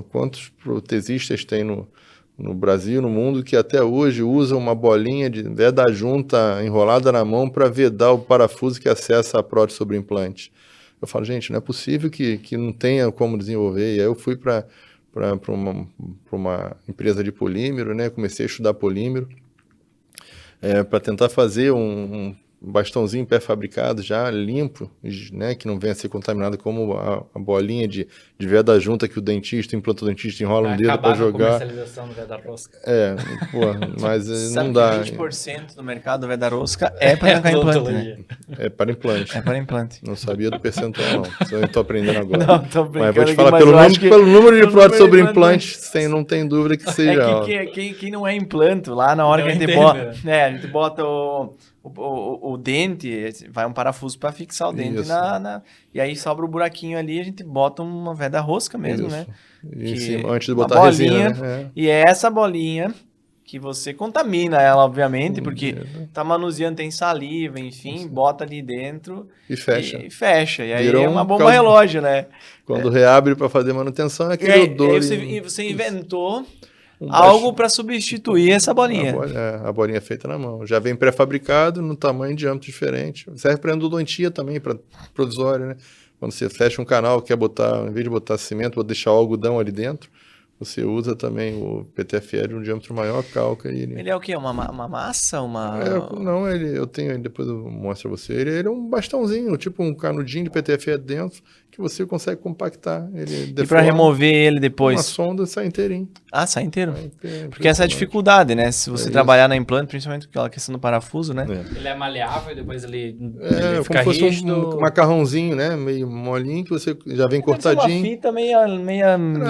quantos protesistas tem no Brasil, no mundo, que até hoje usam uma bolinha de veda junta enrolada na mão para vedar o parafuso que acessa a prótese sobre implante. Eu falo, gente, não é possível que não tenha como desenvolver. E aí eu fui para uma empresa de polímero, né? Comecei a estudar polímero para tentar fazer bastãozinho pré-fabricado já, limpo, né, que não venha a ser contaminado como a bolinha de veda junta que o dentista, o implantodontista enrola no dedo para Acabar com a jogar. comercialização do veda-rosca. Pô, mas Sabe não que dá. 20% do mercado veda-rosca é para arrancar implante, né? É para implante. É para implante. Não sabia do percentual, não. Eu tô aprendendo agora. Não, tô brincando. Mas vou te aqui, falar, mas pelo, eu acho que pelo número de pelo próteses número sobre de implante, não tem dúvida que seja. É que quem não é implanto, lá na hora Não que a gente entende, bota, né? a gente bota o dente, vai um parafuso para fixar o dente Isso. e aí sobra o buraquinho ali, a gente bota uma veda rosca mesmo, Isso. né? Em Que cima, antes de uma botar a resina, bolinha, né? e é essa bolinha que você contamina ela, obviamente, porque tá manuseando, tem saliva, enfim, bota ali dentro E fecha. e fecha. E aí Vira é um uma bomba caldo. relógio, né? Quando reabre para fazer manutenção, é E aquele aí, odor. você inventou um algo baixo- para substituir essa bolinha. A bolinha é feita na mão. Já vem pré-fabricado, no tamanho e diâmetro diferente. Serve para endodontia também, para provisório, né? Quando você fecha um canal, quer botar, em vez de botar cimento, vou deixar o algodão ali dentro, você usa também o PTFE de um diâmetro maior, calca ele. Ele é o quê? Uma massa? Não, eu tenho ele, depois eu mostro a você. Ele é um bastãozinho, tipo um canudinho de PTFE dentro, que você consegue compactar. Ele E para deforma, remover ele uma depois? sonda sai inteirinho. Ah, sai inteiro. Sai inteiro, Porque essa é a impressionante. dificuldade, né? Se você É trabalhar na implante, principalmente aquela questão do parafuso, né? Ele é maleável e depois ele É fica como se fosse rígido. um macarrãozinho, né? Meio molinho, que você já vem Deve ser uma cortadinho. fita meia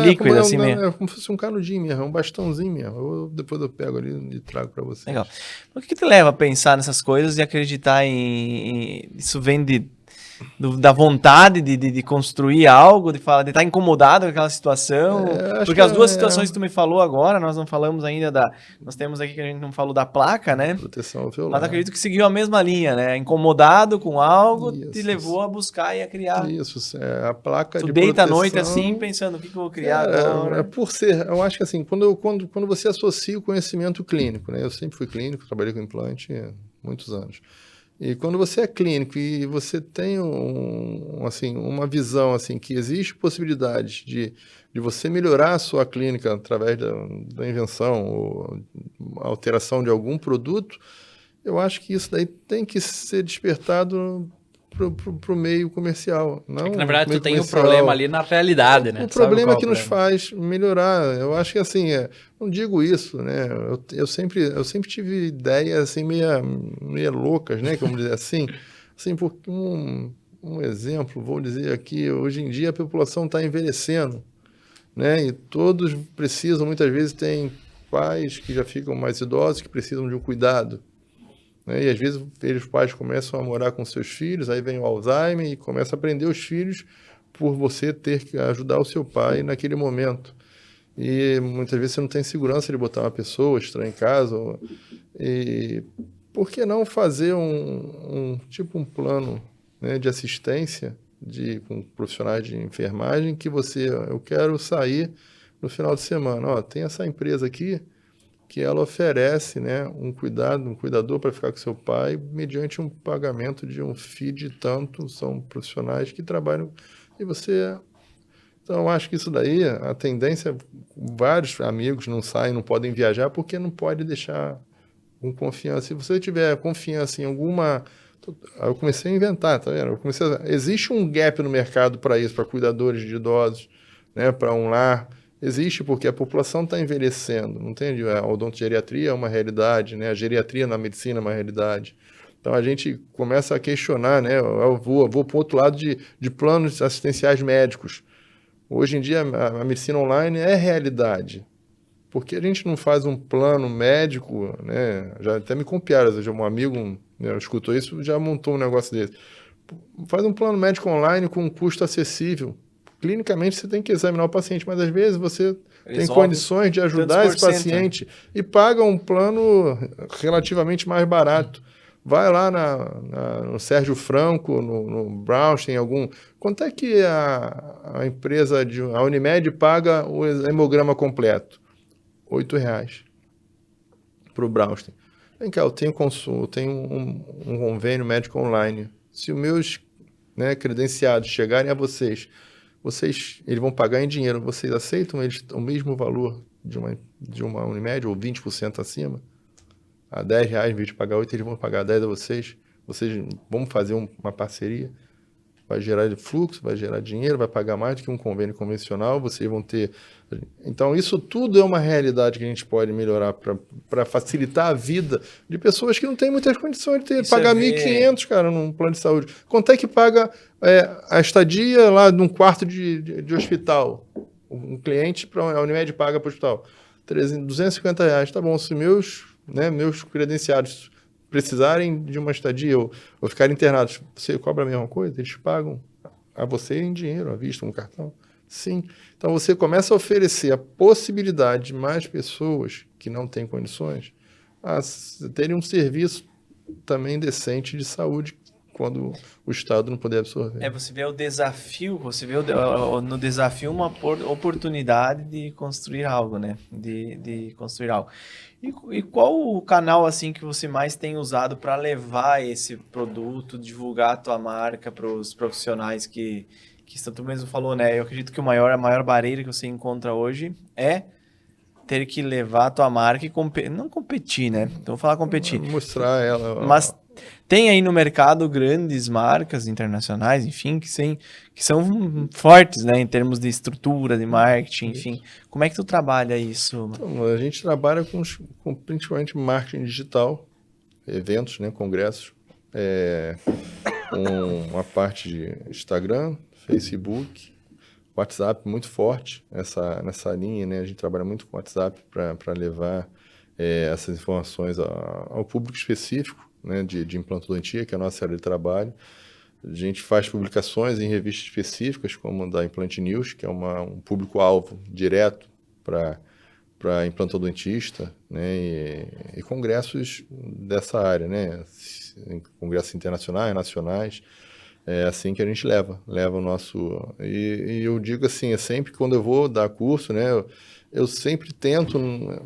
líquida, assim mesmo. É como se fosse um canudinho mesmo, é um bastãozinho mesmo. Depois eu pego ali e trago para você. Legal. O que te leva a pensar nessas coisas e acreditar Isso vem da vontade de construir algo, de estar incomodado com aquela situação? Acho Porque que as duas situações que tu me falou agora, nós não falamos ainda Nós temos aqui que a gente não falou da placa, né? Proteção alveolar. Mas acredito que seguiu a mesma linha, né? Incomodado com algo, te Isso, levou a buscar e a criar. Isso, a placa Tu de deita à proteção. noite assim, pensando o que eu vou criar agora. Por ser, eu acho que assim, quando você associa o conhecimento clínico, né? Eu sempre fui clínico, trabalhei com implante há muitos anos. E quando você é clínico e você tem uma visão assim, que existe possibilidade de você melhorar a sua clínica através da invenção ou alteração de algum produto, eu acho que isso daí tem que ser despertado pro meio comercial. Não, É que, na verdade, meio tu tem o comercial. problema ali na realidade, né? O Tu sabe problema qual é que o nos problema. faz melhorar. Eu acho que assim, não digo isso, né? Eu sempre tive ideias assim meia loucas, né? Como dizer assim, porque um exemplo, vou dizer aqui, hoje em dia a população está envelhecendo, né? E todos precisam, muitas vezes tem pais que já ficam mais idosos que precisam de um cuidado. Né? E às vezes os pais começam a morar com seus filhos, aí vem o Alzheimer e começa a prender os filhos por você ter que ajudar o seu pai naquele momento. E muitas vezes você não tem segurança de botar uma pessoa estranha em casa. E por que não fazer um plano, né, de assistência com profissionais de enfermagem que eu quero sair no final de semana. Ó, tem essa empresa aqui que ela oferece, né, um cuidador para ficar com seu pai mediante um pagamento de um FII de tanto, são profissionais que trabalham e você... Então, acho que isso daí, a tendência, vários amigos não saem, não podem viajar porque não pode deixar com confiança. Se você tiver confiança em alguma... Eu comecei a inventar, tá vendo? Existe um gap no mercado para isso, para cuidadores de idosos, né, para um lar. Existe porque a população está envelhecendo, não entende? A odontogeriatria é uma realidade, né? A geriatria na medicina é uma realidade. Então a gente começa a questionar, né? Eu vou para o outro lado de planos assistenciais médicos. Hoje em dia a medicina online é realidade. Por que a gente não faz um plano médico, né? Já até me copiaram, um amigo, né, escutou isso, já montou um negócio desse. Faz um plano médico online com um custo acessível. Clinicamente você tem que examinar o paciente, mas às vezes você tem condições de ajudar esse paciente e paga um plano relativamente mais barato. Vai lá no Sérgio Franco, no Braunstein, Quanto é que a empresa, a Unimed paga o hemograma completo? R$8 para o Braunstein. Vem cá, eu tenho um convênio médico online. Se os meus, né, credenciados chegarem a vocês, eles vão pagar em dinheiro. Vocês aceitam o mesmo valor de uma Unimed, ou 20% acima? A R$10, em vez de pagar 8, eles vão pagar 10 a vocês. vocês vamos fazer uma parceria, vai gerar fluxo, vai gerar dinheiro, vai pagar mais do que um convênio convencional, vocês vão ter... Então, isso tudo é uma realidade que a gente pode melhorar para facilitar a vida de pessoas que não têm muitas condições de pagar 1.500, cara, num plano de saúde. Quanto é que paga a estadia lá num quarto de hospital? Um cliente, a Unimed paga para o hospital. R$250, tá bom, se meus credenciados precisarem de uma estadia ou ficarem internados, você cobra a mesma coisa? Eles pagam a você em dinheiro, à vista, um cartão? Sim. Então, você começa a oferecer a possibilidade de mais pessoas que não têm condições a terem um serviço também decente de saúde quando o Estado não puder absorver. Você vê o desafio, você vê no desafio uma oportunidade de construir algo, né? De construir algo. E qual o canal assim que você mais tem usado para levar esse produto, divulgar a tua marca para os profissionais que tu mesmo falou, né? Eu acredito que a maior barreira que você encontra hoje é ter que levar a tua marca e não competir, né? Então, vou falar competir. Mostrar ela. Mas tem aí no mercado grandes marcas internacionais, enfim, que são fortes, né? Em termos de estrutura, de marketing, enfim. Como é que tu trabalha isso? Então, a gente trabalha com principalmente marketing digital, eventos, né? Congressos, com uma parte de Instagram, Facebook, WhatsApp muito forte nessa linha, né? A gente trabalha muito com WhatsApp para levar essas informações ao público específico, né? de implantodontia, que é a nossa área de trabalho. A gente faz publicações em revistas específicas, como da Implant News, que é um público-alvo direto para implantodontista, né? E congressos dessa área, né? Congressos internacionais, nacionais. É assim que a gente leva o nosso... E eu digo assim, sempre quando eu vou dar curso, né, eu sempre tento...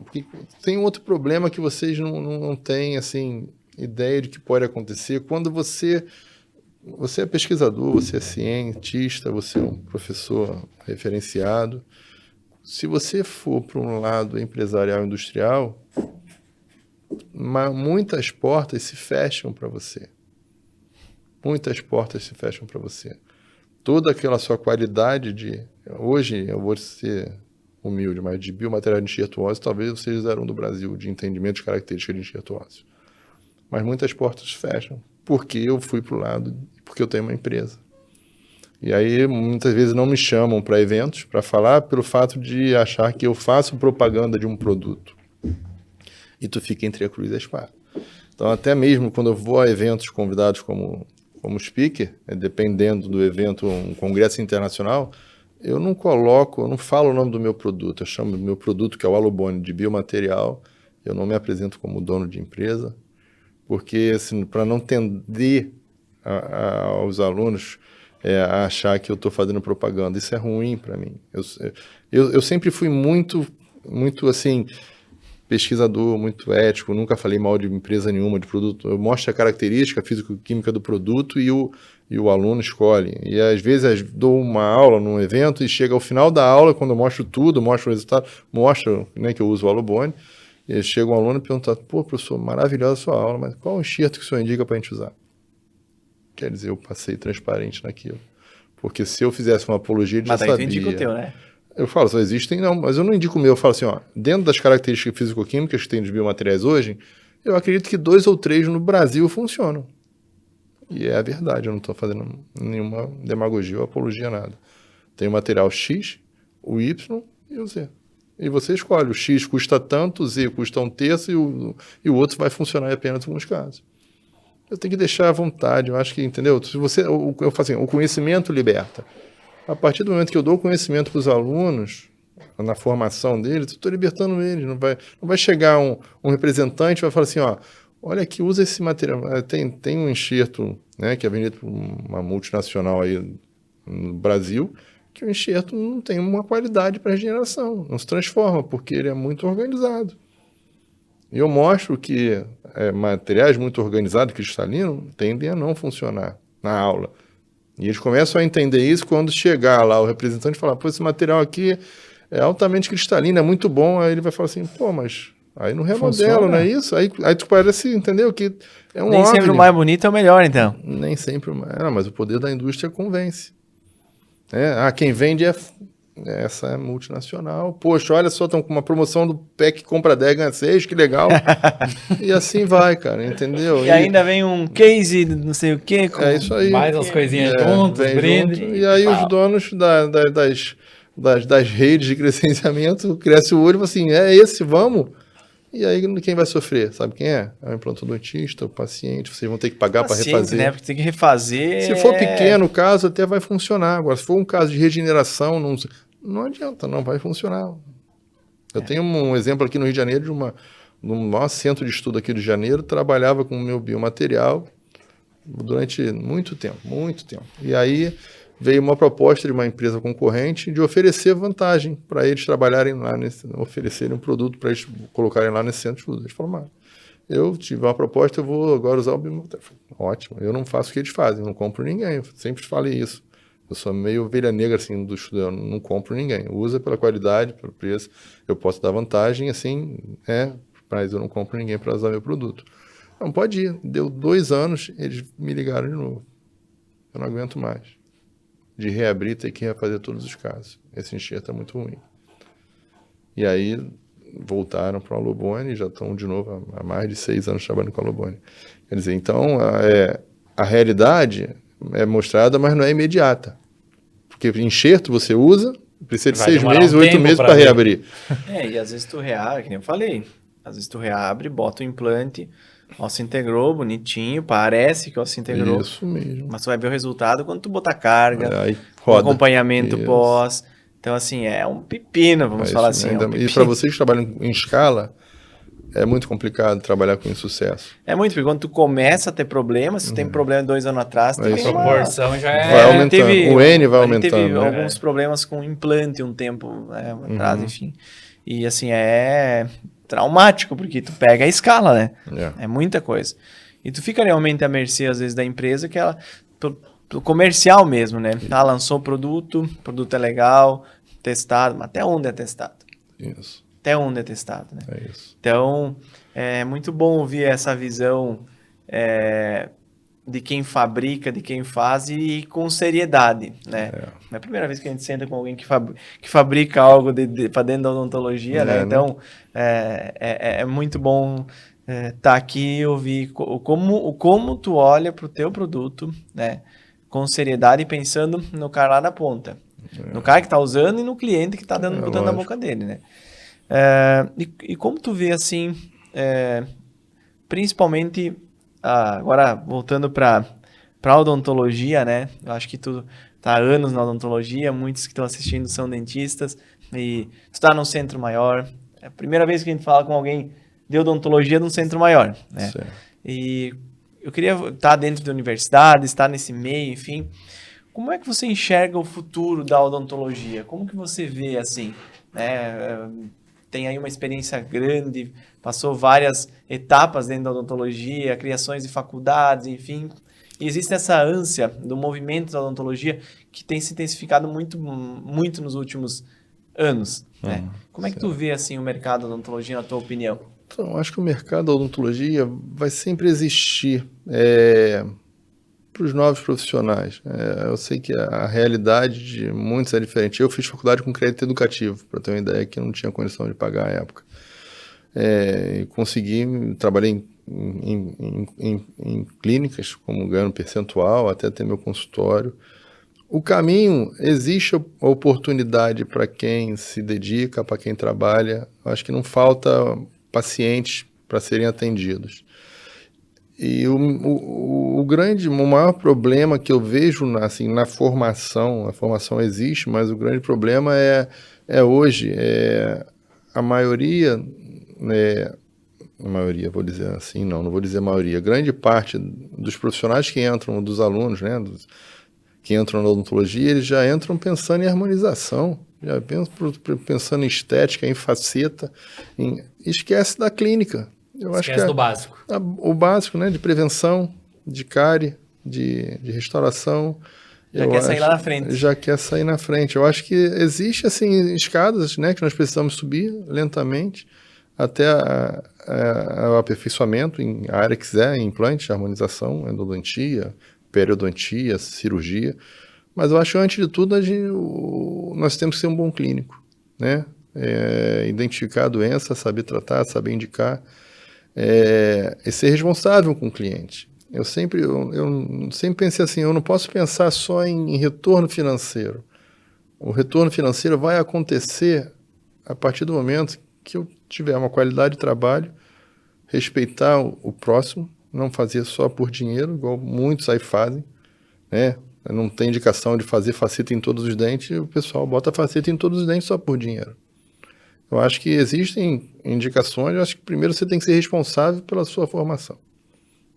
Porque tem outro problema que vocês não têm, assim, ideia de que pode acontecer. Quando você é pesquisador, você é cientista, você é um professor referenciado. Se você for para um lado empresarial industrial, muitas portas se fecham para você. Muitas portas se fecham para você. Toda aquela sua qualidade hoje, eu vou ser humilde, mas de biomaterial de enxerto ósseo, talvez vocês eram do Brasil, de entendimento de características de enxerto ósseo. Mas muitas portas se fecham, porque eu fui para o lado, porque eu tenho uma empresa. E aí, muitas vezes não me chamam para eventos, para falar, pelo fato de achar que eu faço propaganda de um produto. E tu fica entre a cruz e a espada. Então, até mesmo quando eu vou a eventos convidados como speaker, dependendo do evento, um congresso internacional, eu não falo o nome do meu produto, eu chamo do meu produto, que é o Alubone, de biomaterial, eu não me apresento como dono de empresa, porque assim, para não tender aos alunos a achar que eu estou fazendo propaganda, isso é ruim para mim. Eu sempre fui muito assim, pesquisador, muito ético, nunca falei mal de empresa nenhuma, de produto. Eu mostro a característica físico-química do produto e o aluno escolhe. E às vezes dou uma aula num evento e chega ao final da aula, quando eu mostro tudo, mostro o resultado, mostro, né, que eu uso o Alubone, e chega um aluno e pergunta, pô, professor, maravilhosa a sua aula, mas qual o enxerto que o senhor indica para a gente usar? Quer dizer, eu passei transparente naquilo. Porque se eu fizesse uma apologia, ele já sabia. Mas daí tu indica o teu, né? Eu falo, só existem, não, mas eu não indico o meu. Eu falo assim, ó, dentro das características físico-químicas que tem dos biomateriais hoje, eu acredito que 2 ou 3 no Brasil funcionam. E é a verdade, eu não estou fazendo nenhuma demagogia ou apologia, nada. Tem o material X, o Y e o Z. E você escolhe, o X custa tanto, o Z custa 1/3 e o outro vai funcionar em apenas alguns casos. Eu tenho que deixar à vontade, eu acho que, entendeu? Se eu falo assim, o conhecimento liberta. A partir do momento que eu dou conhecimento para os alunos, na formação deles, eu estou libertando eles. Não vai chegar um representante e vai falar assim, ó, olha aqui, usa esse material. Tem um enxerto, né, que é vendido por uma multinacional aí no Brasil, que o enxerto não tem uma qualidade para regeneração, não se transforma, porque ele é muito organizado. E eu mostro que materiais muito organizados, cristalinos, tendem a não funcionar na aula. E eles começam a entender isso quando chegar lá o representante e falar, pô, esse material aqui é altamente cristalino, é muito bom. Aí ele vai falar assim, pô, mas Aí não remodela, Funciona. não é isso? Aí tu parece, entendeu? Que é um Nem sempre óbvio. o mais bonito é o melhor, então. Nem sempre o mais. Mas o poder da indústria convence. Quem vende essa multinacional. Poxa, olha só, estão com uma promoção do PEC compra 10, ganha 6, que legal. E assim vai, cara, entendeu? E ainda vem um case, não sei o quê. É isso aí. Mais as coisinhas juntos, vem brinde. junto, e aí os donos das redes de credenciamento crescem o olho e falam assim, é esse, vamos? E aí quem vai sofrer? Sabe quem é? É o implantodontista, o paciente, vocês vão ter que pagar para refazer. Né? Porque tem que refazer. Se for pequeno o caso, até vai funcionar. Agora, se for um caso de regeneração, não adianta, não vai funcionar. Eu tenho um exemplo aqui no Rio de Janeiro, no maior centro de estudo aqui do Rio de Janeiro, trabalhava com o meu biomaterial durante muito tempo. E aí veio uma proposta de uma empresa concorrente de oferecer vantagem para eles trabalharem lá, oferecerem um produto para eles colocarem lá nesse centro de estudo. Eles falaram, eu tive uma proposta, eu vou agora usar o biomaterial. Ótimo, eu não faço o que eles fazem, eu não compro ninguém, eu sempre falei isso. Eu sou meio ovelha negra assim do estudo, eu não compro ninguém. Usa pela qualidade, pelo preço, eu posso dar vantagem, assim, mas eu não compro ninguém para usar meu produto. Não, pode ir. Deu 2 anos, eles me ligaram de novo. Eu não aguento mais. De reabrir, ter que refazer todos os casos. Esse enxerto é muito ruim. E aí voltaram para a Allobone e já estão de novo há mais de 6 anos trabalhando com a Allobone. Quer dizer, então a realidade é mostrada, mas não é imediata. Porque enxerto você usa, precisa de 6 meses, 8 meses para reabrir. E às vezes tu reabre, que nem eu falei, às vezes tu reabre, bota o implante, osso integrou, bonitinho, parece que o osso integrou. Isso mesmo. Mas tu vai ver o resultado quando tu botar carga, Aí o roda. acompanhamento Isso. pós. Então, assim, é um pepino, vamos falar assim. E para vocês que trabalham em escala, é muito complicado trabalhar com insucesso. É muito, porque quando tu começa a ter problemas, se tu tem problema 2 anos atrás, tu a proporção já vai aumentando. O N vai aumentando. Teve alguns problemas com implante um tempo atrás, enfim. E assim, é traumático, porque tu pega a escala, né? É muita coisa. E tu fica realmente à mercê, às vezes, da empresa, que ela... do comercial mesmo, né? Lançou o produto é legal, testado, mas até onde é testado? Isso. Até onde é testado, né? É isso. Então, é muito bom ouvir essa visão de quem fabrica, de quem faz e com seriedade, né? Não é a primeira vez que a gente senta com alguém que fabrica algo para dentro da odontologia, né? Então, é muito bom estar aqui e ouvir como tu olha para o teu produto, né? Com seriedade e pensando no cara lá da ponta. No cara que está usando e no cliente que está botando na boca dele, né? E como tu vê, assim, principalmente, agora voltando para a odontologia, né? Eu acho que tu tá há anos na odontologia, muitos que estão assistindo são dentistas, e tu tá num centro maior. É a primeira vez que a gente fala com alguém de odontologia num centro maior, né? Certo. E eu queria estar dentro da universidade, estar nesse meio, enfim. Como é que você enxerga o futuro da odontologia? Como que você vê, assim, né? Tem aí uma experiência grande, passou várias etapas dentro da odontologia, criações de faculdades, enfim. E existe essa ânsia do movimento da odontologia que tem se intensificado muito, muito nos últimos anos, né? Como é que tu vê, assim, o mercado da odontologia, na tua opinião? Então, acho que o mercado da odontologia vai sempre existir para os novos profissionais. Eu sei que a realidade de muitos é diferente. Eu fiz faculdade com crédito educativo, para ter uma ideia, que eu não tinha condição de pagar à época. Trabalhei em clínicas, como ganhando percentual, até ter meu consultório. O caminho, existe a oportunidade para quem se dedica, para quem trabalha. Acho que não falta pacientes para serem atendidos. E o maior problema que eu vejo assim, na formação, a formação existe, mas o grande problema hoje, a maioria, vou dizer assim, não vou dizer maioria, grande parte dos profissionais que entram, dos alunos, né, que entram na odontologia, eles já entram pensando em harmonização, já pensando em estética, em faceta, esquece da clínica. Esquece do básico. O básico, né, de prevenção, de cárie, de restauração. Sair lá na frente. Já quer sair na frente. Eu acho que existe, assim, escadas, né, que nós precisamos subir lentamente. até o aperfeiçoamento em a área que quiser, implante, harmonização, endodontia, periodontia, cirurgia. Mas eu acho que, antes de tudo, nós temos que ser um bom clínico, né? Identificar a doença, saber tratar, saber indicar, e ser responsável com o cliente. Eu sempre pensei assim, eu não posso pensar só em retorno financeiro. O retorno financeiro vai acontecer a partir do momento que eu tiver uma qualidade de trabalho, respeitar o próximo, não fazer só por dinheiro, igual muitos aí fazem, né? Não tem indicação de fazer faceta em todos os dentes, e o pessoal bota faceta em todos os dentes só por dinheiro. Eu acho que existem indicações, eu acho que primeiro você tem que ser responsável pela sua formação,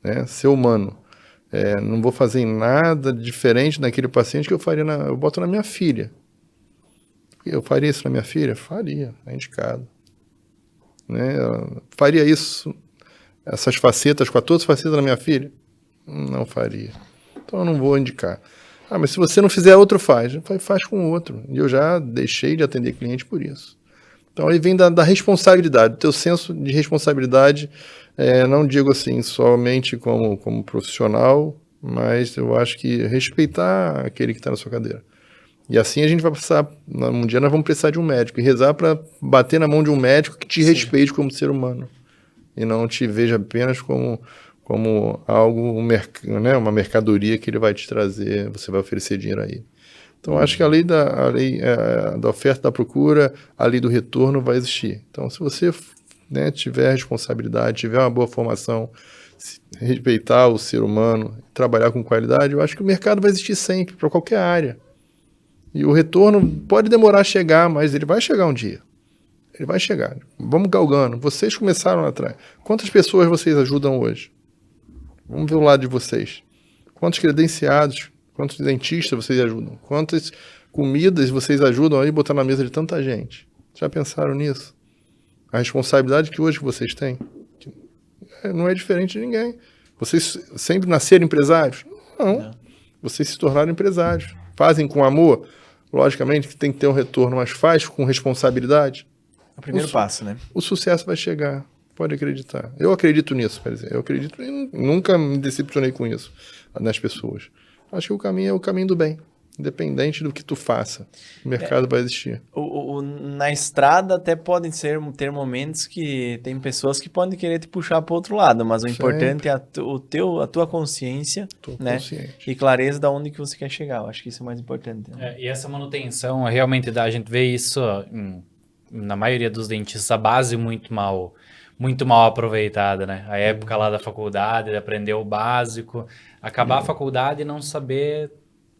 né? Ser humano. Não vou fazer nada diferente daquele paciente que eu boto na minha filha. Eu faria isso na minha filha? Faria, é indicado. Né? Eu faria isso, essas facetas, com todas as facetas da minha filha? Não faria. Então eu não vou indicar. Mas se você não fizer, outro faz. Faz com o outro. E eu já deixei de atender cliente por isso. Então aí vem da responsabilidade, do teu senso de responsabilidade, não digo assim somente como profissional, mas eu acho que respeitar aquele que está na sua cadeira. E assim a gente vai precisar, um dia nós vamos precisar de um médico, e rezar para bater na mão de um médico que te respeite como ser humano, e não te veja apenas como algo, né, uma mercadoria que ele vai te trazer, você vai oferecer dinheiro a ele. Então, acho que a lei da oferta e da procura, a lei do retorno vai existir. Então, se você, né, tiver responsabilidade, tiver uma boa formação, respeitar o ser humano, trabalhar com qualidade, eu acho que o mercado vai existir sempre, para qualquer área. E o retorno pode demorar a chegar, mas ele vai chegar um dia. Ele vai chegar. Vamos galgando. Vocês começaram lá atrás. Quantas pessoas vocês ajudam hoje? Vamos ver o lado de vocês. Quantos credenciados, quantos dentistas vocês ajudam? Quantas comidas vocês ajudam aí botar na mesa de tanta gente? Já pensaram nisso? A responsabilidade que hoje vocês têm não é diferente de ninguém. Vocês sempre nasceram empresários? Não. Vocês se tornaram empresários. Fazem com amor? Logicamente que tem que ter um retorno, mas faz com responsabilidade. É o primeiro passo, né? O sucesso vai chegar. Pode acreditar. Eu acredito nisso, quer dizer. Eu acredito e nunca me decepcionei com isso nas pessoas. Acho que o caminho é o caminho do bem. Independente do que tu faça, o mercado vai existir. Na estrada até podem ter momentos que tem pessoas que podem querer te puxar para o outro lado, mas o importante é a tua consciência, né? E clareza de onde que você quer chegar. Eu acho que isso é mais importante. Né? E essa manutenção, realmente, a gente vê isso na maioria dos dentistas, a base muito mal aproveitada, né? A época lá da faculdade, de aprender o básico, acabar a faculdade e não saber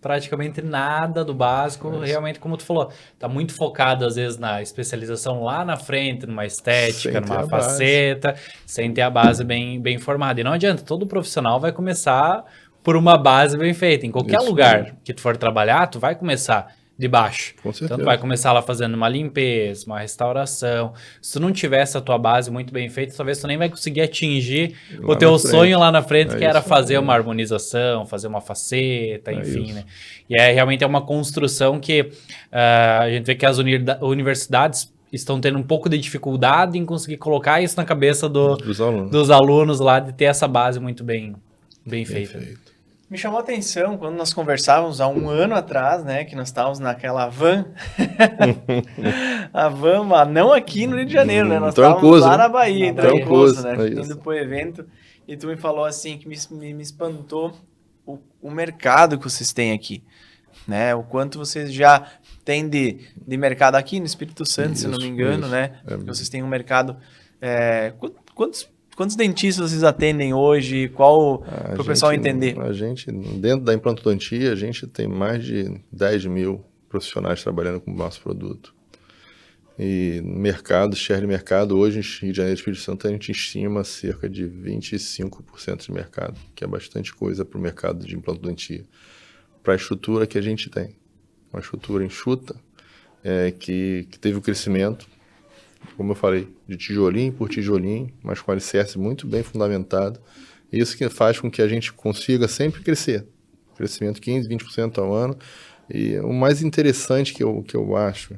praticamente nada do básico, realmente, como tu falou, tá muito focado às vezes na especialização lá na frente, numa estética, numa faceta, sem ter a base bem formada. E não adianta, todo profissional vai começar por uma base bem feita. Em qualquer lugar que tu for trabalhar, tu vai começar de baixo. Com certeza. Então, tu vai começar lá fazendo uma limpeza, uma restauração. Se tu não tivesse a tua base muito bem feita, talvez tu nem vai conseguir atingir o teu sonho lá na frente, que era fazer uma harmonização, fazer uma faceta, enfim, né? E realmente é uma construção que a gente vê que as universidades estão tendo um pouco de dificuldade em conseguir colocar isso na cabeça dos alunos lá, de ter essa base muito bem feita. Me chamou a atenção quando nós conversávamos há um ano atrás, né, que nós estávamos naquela van, a van, não aqui no Rio de Janeiro, né, nós estávamos lá na Bahia, em Trancoso, né, indo pro evento, e tu me falou assim, que me espantou o mercado que vocês têm aqui, né, o quanto vocês já têm de mercado aqui no Espírito Santo, se não me engano, né, porque vocês têm um mercado, quantos dentistas vocês atendem hoje? Qual, para o pessoal entender? A gente, dentro da implantodontia, a gente tem mais de 10 mil profissionais trabalhando com o nosso produto. E no mercado, share de mercado, hoje em Rio de Janeiro e Espírito Santo, a gente estima cerca de 25% de mercado, que é bastante coisa para o mercado de implantodontia. Para a estrutura que a gente tem. Uma estrutura enxuta, que teve o crescimento, como eu falei, de tijolinho por tijolinho, mas com alicerce muito bem fundamentado. Isso que faz com que a gente consiga sempre crescer. Crescimento 15%, 20% ao ano. E o mais interessante que eu acho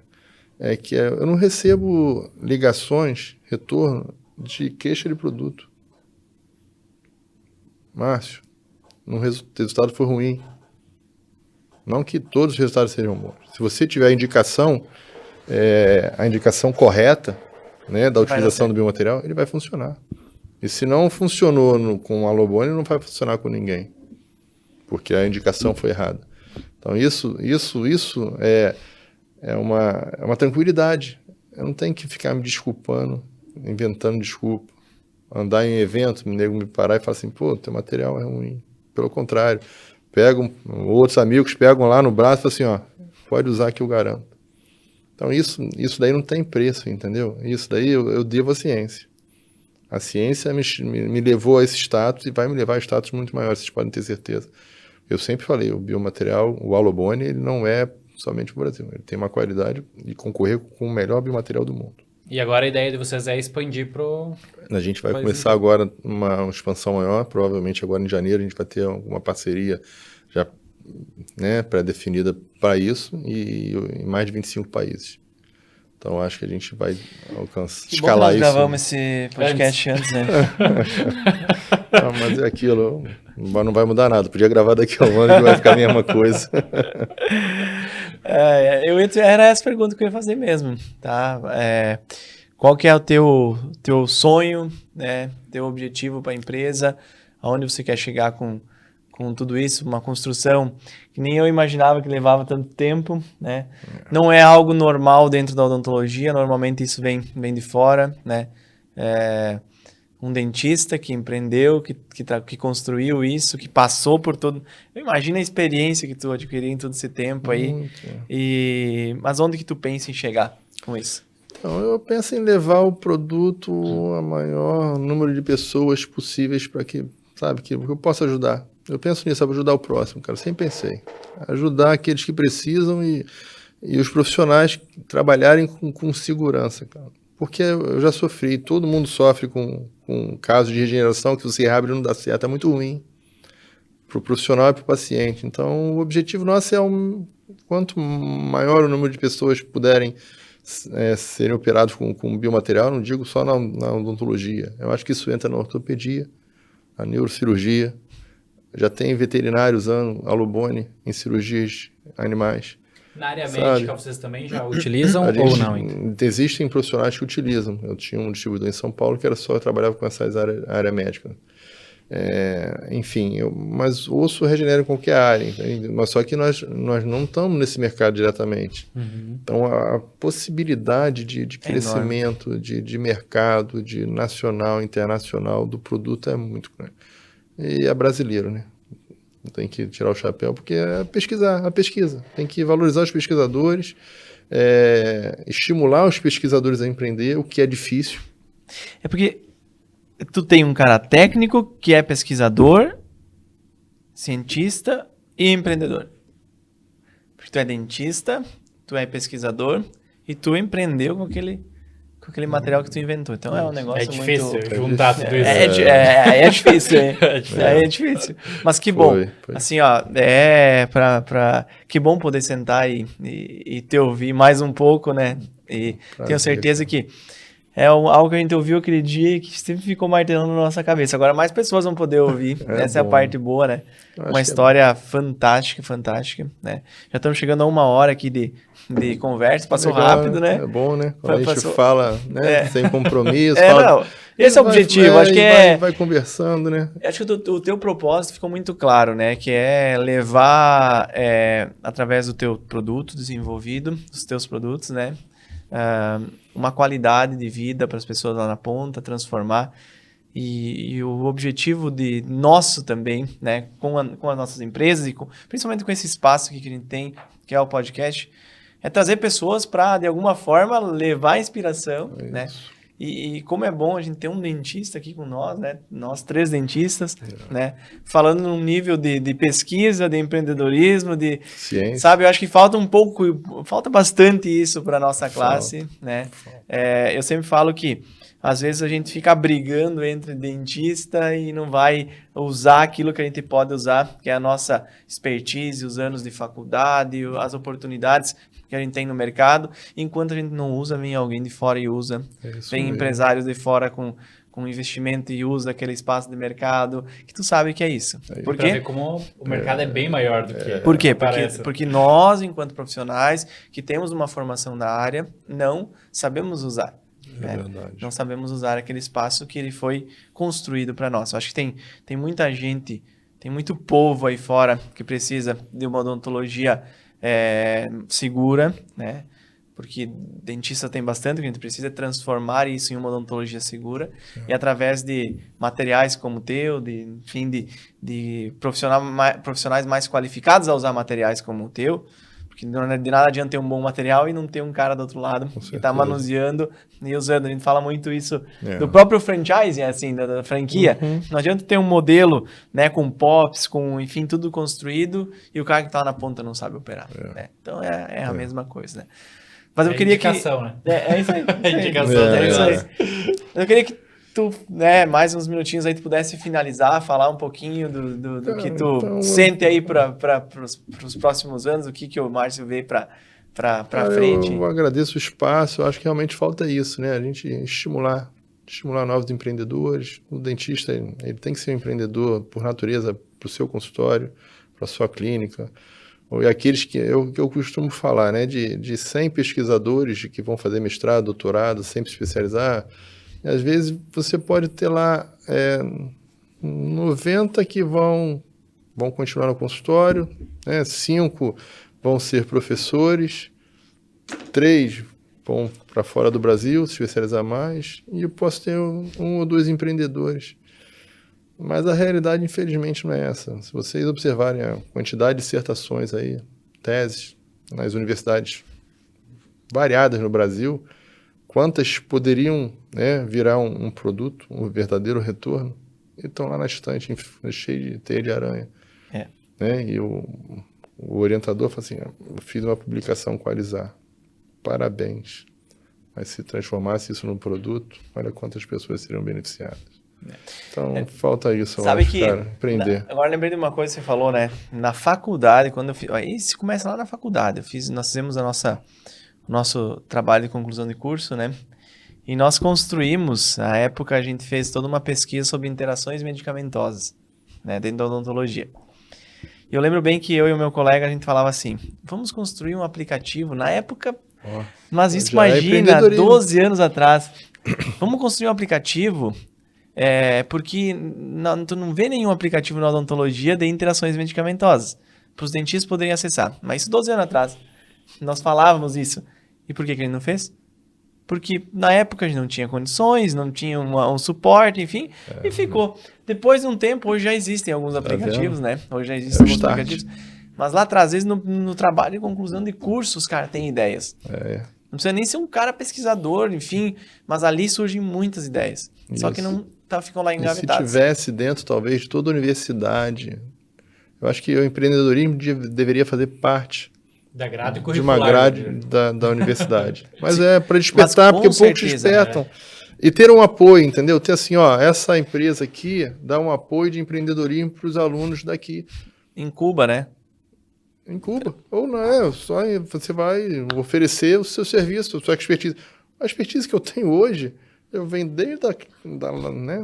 é que eu não recebo ligações, retorno de queixa de produto. Márcio, o resultado foi ruim. Não que todos os resultados sejam bons. Se você tiver a indicação correta, né, da utilização do biomaterial, ele vai funcionar. E se não funcionou com a Alobone, não vai funcionar com ninguém, porque a indicação foi errada. Então isso é uma tranquilidade. Eu não tenho que ficar me desculpando, inventando desculpa. Andar em evento, me parar e falar assim, pô, teu material é ruim. Pelo contrário, outros amigos pegam lá no braço e falam assim, ó, pode usar que eu garanto. Então isso daí não tem preço, entendeu? Isso daí eu devo à ciência. A ciência me levou a esse status e vai me levar a status muito maiores, vocês podem ter certeza. Eu sempre falei, o biomaterial, o Alobone, ele não é somente para o Brasil. Ele tem uma qualidade de concorrer com o melhor biomaterial do mundo. E agora a ideia de vocês é expandir pro... A gente vai começar agora uma expansão maior, provavelmente agora em janeiro a gente vai ter uma parceria já, né, pré-definida para isso e em mais de 25 países. Então acho que a gente vai escalar isso. Nós gravamos esse podcast antes, né? Mas é aquilo, não vai mudar nada. Podia gravar daqui a um ano que vai ficar a mesma coisa. Era essa pergunta que eu ia fazer mesmo, tá? Qual que é o teu sonho, né? Teu objetivo para a empresa? Aonde você quer chegar com tudo isso? Uma construção que nem eu imaginava que levava tanto tempo, né? Não é algo normal dentro da odontologia, normalmente isso vem de fora, né? Um dentista que empreendeu, que construiu isso, que passou por todo... Imagina a experiência que tu adquiriu em todo esse tempo aí. Mas onde que tu pensa em chegar com isso? Então, eu penso em levar o produto a maior número de pessoas possíveis para que eu possa ajudar. Eu penso nisso, ajudar o próximo, cara. Sempre pensei. Ajudar aqueles que precisam e os profissionais trabalharem com segurança, cara. Porque eu já sofri, todo mundo sofre com casos de regeneração que você abre e não dá certo, é muito ruim para o profissional e para o paciente. Então, o objetivo nosso é quanto maior o número de pessoas puderem serem operados com biomaterial, não digo só na odontologia. Eu acho que isso entra na ortopedia, na neurocirurgia. Já tem veterinário usando Alobone em cirurgias animais. Na área médica, vocês também já utilizam ou não? Existem profissionais que utilizam. Eu tinha um distribuidor em São Paulo que eu trabalhava com essa área médica. Enfim, mas o osso regenera em qualquer área. Entende? Mas só que nós não estamos nesse mercado diretamente. Uhum. Então, a possibilidade de crescimento, de mercado, de nacional, internacional do produto é muito grande. E é brasileiro, né? Tem que tirar o chapéu, porque é a pesquisa. Tem que valorizar os pesquisadores, estimular os pesquisadores a empreender, o que é difícil. É porque tu tem um cara técnico que é pesquisador, cientista e empreendedor. Porque tu é dentista, tu é pesquisador e tu empreendeu com aquele material que tu inventou. Então é um negócio muito... É difícil juntar tudo isso. É difícil, hein? É difícil. Mas que bom. Foi. Assim, ó, que bom poder sentar e te ouvir mais um pouco, né? E tenho certeza que é algo que a gente ouviu aquele dia que sempre ficou martelando na nossa cabeça. Agora mais pessoas vão poder ouvir. Essa é a parte boa, né? Uma história fantástica, né? Já estamos chegando a 1 hora aqui de conversa. Passou rápido, né? É bom, né? Quando a gente fala, né? Sem compromisso. Esse é o objetivo. Acho que vai conversando, né? Acho que o teu propósito ficou muito claro, né? Que é levar, através do teu produto desenvolvido, dos teus produtos, né? Uma qualidade de vida para as pessoas lá na ponta, transformar. E o objetivo nosso também, né, com as nossas empresas e principalmente com esse espaço aqui que a gente tem, que é o podcast, é trazer pessoas para, de alguma forma, levar inspiração, né? E como é bom a gente ter um dentista aqui com nós, né? Nós 3 dentistas, né? Falando num nível de pesquisa, de empreendedorismo, de ciência. Sabe, eu acho que falta bastante isso para nossa classe, né? Eu sempre falo que às vezes a gente fica brigando entre dentista e não vai usar aquilo que a gente pode usar, que é a nossa expertise, os anos de faculdade, as oportunidades. que a gente tem no mercado. Enquanto a gente não usa, vem alguém de fora e usa. Vem mesmo. empresários de fora com investimento e usa aquele espaço de mercado, que tu sabe que é isso. Por Pra ver quê? como o mercado é bem maior do que Por quê? parece. Porque nós, enquanto profissionais, que temos uma formação na área, não sabemos usar. É verdade. Não sabemos usar aquele espaço que ele foi construído para nós. Eu acho que tem muita gente, tem muito povo aí fora que precisa de uma odontologia segura, né? Porque dentista tem bastante, que a gente precisa transformar isso em uma odontologia segura. E através de materiais como o teu, enfim, de profissionais mais qualificados a usar materiais como o teu, porque de nada adianta ter um bom material e não ter um cara do outro lado que está manuseando e usando. A gente fala muito isso do próprio franchising, assim, da franquia. Não adianta ter um modelo, né, com POPs, com, enfim, tudo construído e o cara que está na ponta não sabe operar. Né? Então é a mesma coisa, né? Mas eu queria indicação, que... né? É isso aí. Indicação É isso aí. aí. Eu queria que tu, né, mais uns minutinhos aí, tu pudesse finalizar, falar um pouquinho do que tu sente aí para os próximos anos, o que o Márcio vê para frente. Eu agradeço o espaço, eu acho que realmente falta isso, né? A gente estimular novos empreendedores. O dentista, ele tem que ser um empreendedor por natureza, para o seu consultório, para a sua clínica. E aqueles que eu costumo falar, né? De 100 pesquisadores que vão fazer mestrado, doutorado, sempre se especializar, às vezes você pode ter lá 90 que vão continuar no consultório, né? 5 vão ser professores, 3 vão para fora do Brasil se especializar mais, e eu posso ter 1 ou 2 empreendedores. Mas a realidade, infelizmente, não é essa. Se vocês observarem a quantidade de dissertações aí, teses, nas universidades variadas no Brasil, quantas poderiam, né, virar um produto, um verdadeiro retorno, e estão lá na estante, cheio de teia de aranha. Né? E o orientador fala assim, eu fiz uma publicação com a Alizar, parabéns. Mas se transformasse isso num produto, olha quantas pessoas seriam beneficiadas. Então, falta isso, eu Sabe acho, que, cara, aprender. Agora lembrei de uma coisa que você falou, né? Na faculdade, quando eu fiz... Isso começa lá na faculdade. Nós fizemos o nosso trabalho de conclusão de curso, né? E nós construímos, na época a gente fez toda uma pesquisa sobre interações medicamentosas, né? Dentro da odontologia. E eu lembro bem que eu e o meu colega, a gente falava assim, vamos construir um aplicativo. Na época, mas isso imagina, 12 anos atrás. Vamos construir um aplicativo... porque tu não vê nenhum aplicativo na odontologia de interações medicamentosas. Para os dentistas poderem acessar. Mas isso 12 anos atrás. Nós falávamos isso. E por que ele não fez? Porque na época a gente não tinha condições, não tinha um suporte, enfim. E ficou. Depois de um tempo, hoje já existem alguns aplicativos, né? Hoje já existem alguns aplicativos. Mas lá atrás, às vezes, no trabalho de conclusão de cursos, os caras têm ideias. Não precisa nem ser um cara pesquisador, enfim. Mas ali surgem muitas ideias. Isso. Só que não... ficam lá engavetados. Se tivesse dentro, talvez, de toda a universidade, eu acho que o empreendedorismo deveria fazer parte da grade de uma grade da universidade. Mas para despertar, porque poucos despertam. E ter um apoio, entendeu? Ter assim, essa empresa aqui dá um apoio de empreendedorismo para os alunos daqui. Em Cuba, né? Em Cuba. Ou não, só você vai oferecer o seu serviço, a sua expertise. A expertise que eu tenho hoje... Eu venho desde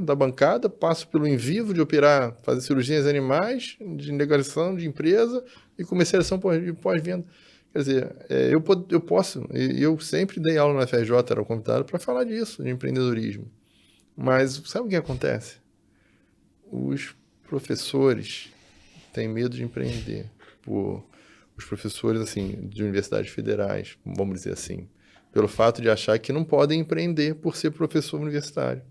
da bancada, passo pelo in vivo de operar, fazer cirurgias em animais, de negociação de empresa e comercialização pós-venda. Quer dizer, eu posso, eu sempre dei aula na FRJ, era convidado para falar disso, de empreendedorismo. Mas sabe o que acontece? Os professores têm medo de empreender. Os professores assim, de universidades federais, vamos dizer assim, pelo fato de achar que não podem empreender por ser professor universitário.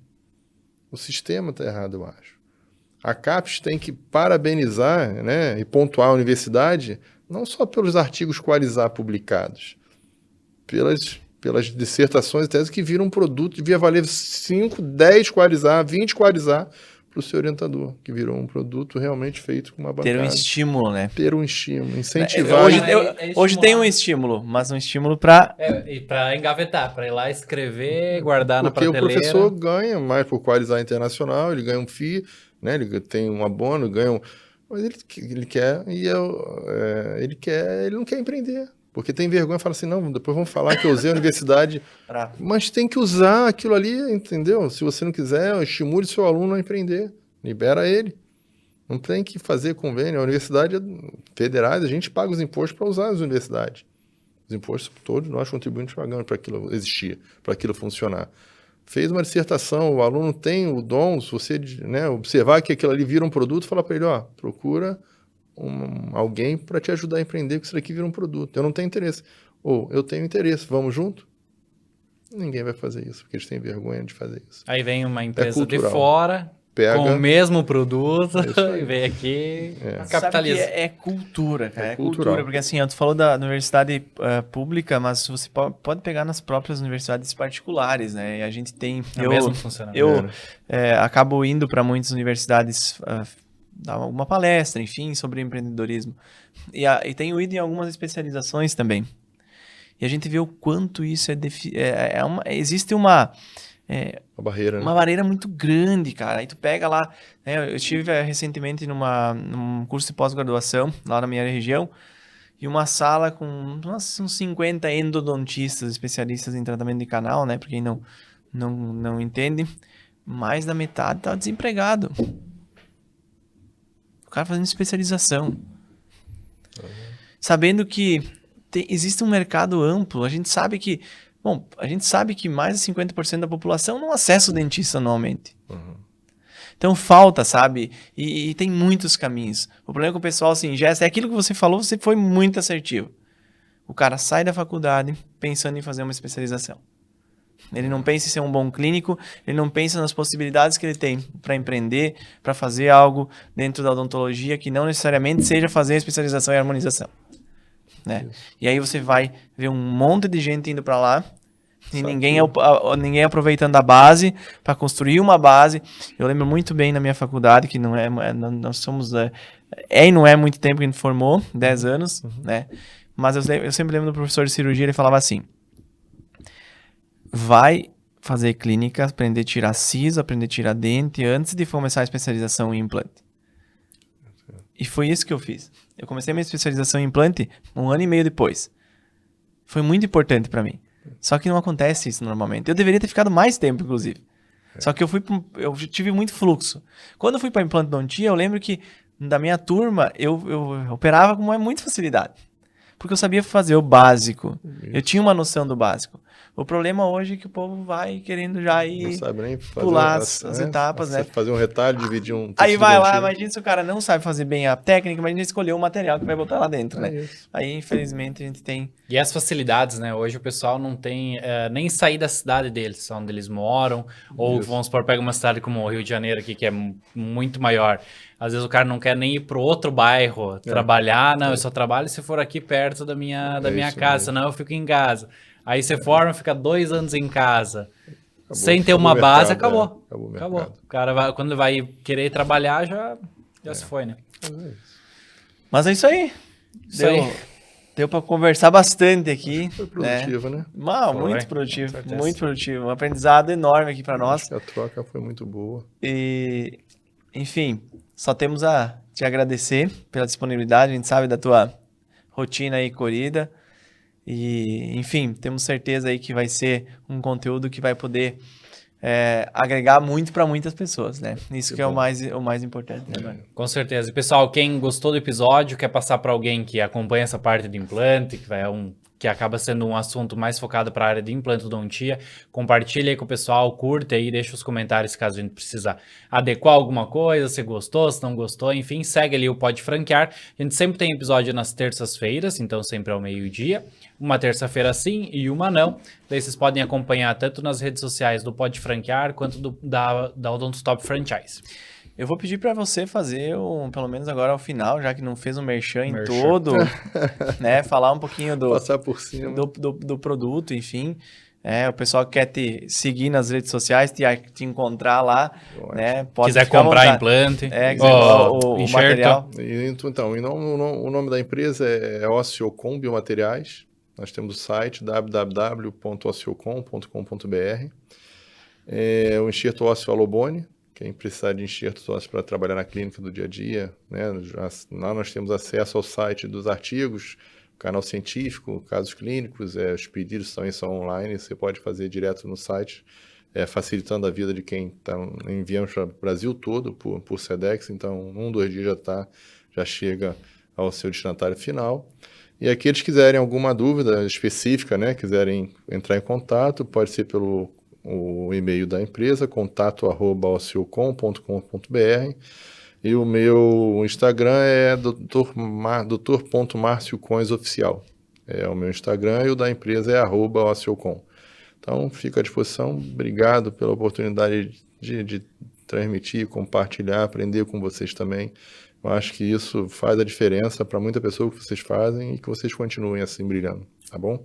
O sistema está errado, eu acho. A CAPES tem que parabenizar, né, e pontuar a universidade, não só pelos artigos Qualizar publicados, pelas dissertações e teses que viram um produto, devia valer 5, 10 Qualizar, 20 Qualizar para o seu orientador, que virou um produto realmente feito com uma bancada. Ter um estímulo, né? Ter um estímulo, incentivar. Hoje tem um estímulo, mas um estímulo para... E para engavetar, para ir lá escrever, guardar na prateleira. Porque o professor ganha mais por Qualizar Internacional, ele ganha um FII, né? Ele tem um abono, ganha um... Mas ele quer, ele não quer empreender. Porque tem vergonha e fala assim, não, depois vão falar que eu usei a universidade. Pra- Mas tem que usar aquilo ali, entendeu? Se você não quiser, estimule seu aluno a empreender. Libera ele. Não tem que fazer convênio. A universidade federais, a gente paga os impostos para usar as universidades. Os impostos todos nós contribuintes pagamos para aquilo existir, para aquilo funcionar. Fez uma dissertação, o aluno tem o dom, se você, né, observar que aquilo ali vira um produto, fala para ele, ó, procura alguém para te ajudar a empreender, que isso daqui vira um produto. Eu não tenho interesse. Ou, eu tenho interesse, vamos junto? Ninguém vai fazer isso, porque eles têm vergonha de fazer isso. Aí vem uma empresa de cultural. fora, Pega, com o mesmo produto, isso aí. e vem aqui, Sabe capitaliza. que é cultura, cara. É É cultural. cultura, porque assim, tu falou da universidade pública, mas você pode pegar nas próprias universidades particulares, né? E a gente tem... É o mesmo funcionamento. Eu acabo indo para muitas universidades dar alguma palestra, enfim, sobre empreendedorismo. E tenho ido em algumas especializações também. E a gente vê o quanto isso existe uma barreira, né? uma barreira muito grande, cara. Aí tu pega lá, né, eu estive recentemente num curso de pós-graduação lá na minha região, e uma sala com uns 50 endodontistas, especialistas em tratamento de canal, né? Pra quem não entende, mais da metade tá desempregado. O cara fazendo especialização. Sabendo que existe um mercado amplo, a gente sabe que mais de 50% da população não acessa o dentista anualmente. Então falta, sabe? E tem muitos caminhos. O problema é que o pessoal se ingesta. É aquilo que você falou, você foi muito assertivo. O cara sai da faculdade pensando em fazer uma especialização. Ele não pensa em ser um bom clínico, ele não pensa nas possibilidades que ele tem para empreender, para fazer algo dentro da odontologia que não necessariamente seja fazer especialização e harmonização. Né? E aí você vai ver um monte de gente indo para lá e ninguém aproveitando a base para construir uma base. Eu lembro muito bem na minha faculdade, que nós somos e não é muito tempo que a gente formou, 10 anos, né? Mas eu sempre lembro do professor de cirurgia, ele falava assim: vai fazer clínica, aprender a tirar siso, aprender a tirar dente antes de começar a especialização em implante. E foi isso que eu fiz. Eu comecei minha especialização em implante 1 ano e meio depois. Foi muito importante para mim. Só que não acontece isso normalmente. Eu deveria ter ficado mais tempo, inclusive. Só que eu tive muito fluxo. Quando eu fui para implantodontia, eu lembro que da minha turma, eu operava com muita facilidade. Porque eu sabia fazer o básico. Eu tinha uma noção do básico. O problema hoje é que o povo vai querendo já ir Não sabe nem fazer pular as etapas, né? Fazer um retalho, dividir um... Aí tecido vai lá, dentil. imagina se o cara não sabe fazer bem a técnica, imagina escolher o material que vai botar lá dentro, né? Isso. Aí, infelizmente, a gente tem... E as facilidades, né? Hoje o pessoal não tem nem sair da cidade deles, onde eles moram. Ou, vamos supor, pega uma cidade como o Rio de Janeiro aqui, que é muito maior. Às vezes o cara não quer nem ir pro outro bairro trabalhar. Não, eu só trabalho se for aqui perto da minha casa, senão eu fico em casa. Aí você forma, fica 2 anos em casa. Sem ter uma base, acabou. Acabou. O cara, quando vai querer trabalhar, já se foi, né? Mas é isso aí. Deu para conversar bastante aqui. Foi produtivo, né? Muito produtivo, muito produtivo. Um aprendizado enorme aqui para nós. Acho que a troca foi muito boa. E, enfim, só temos a te agradecer pela disponibilidade. A gente sabe da tua rotina aí corrida. E, enfim, temos certeza aí que vai ser um conteúdo que vai poder agregar muito para muitas pessoas, né? Isso que é o mais importante, né, mano? Com certeza. E, pessoal, quem gostou do episódio, quer passar para alguém que acompanha essa parte de implante, que acaba sendo um assunto mais focado para a área de implantodontia, compartilha aí com o pessoal, curte aí, deixa os comentários caso a gente precisar adequar alguma coisa, se gostou, se não gostou, enfim, segue ali o Pode Franquear. A gente sempre tem episódio nas terças-feiras, então sempre ao meio-dia, uma terça-feira sim e uma não. Daí vocês podem acompanhar tanto nas redes sociais do Pode Franquear, quanto da Odontostop Franchise. Eu vou pedir para você fazer, pelo menos agora ao final, já que não fez um merchan em todo, né? Falar um pouquinho passar por cima do produto, enfim. O pessoal que quer te seguir nas redes sociais, te encontrar lá, né? Pode quiser comprar implante, o material. Então, o nome da empresa é Ociocom Biomateriais. Nós temos o site www.ociocom.com.br. O enxerto ósseo Alobone. Quem precisar de enxertos ósseos para trabalhar na clínica do dia a dia, né? Lá nós temos acesso ao site dos artigos, canal científico, casos clínicos, os pedidos também são online, você pode fazer direto no site, facilitando a vida de quem está enviando para o Brasil todo por Sedex, então 2 dias já chega ao seu destinatário final. E aqueles que quiserem alguma dúvida específica, né, quiserem entrar em contato, pode ser pelo o e-mail da empresa, contato@ociocom.com.br, e o meu Instagram é dr.marciocoinsoficial. É o meu Instagram, e o da empresa é @ociocom. Então, fico à disposição. Obrigado pela oportunidade de transmitir, compartilhar, aprender com vocês também. Eu acho que isso faz a diferença para muita pessoa que vocês fazem e que vocês continuem assim brilhando, tá bom?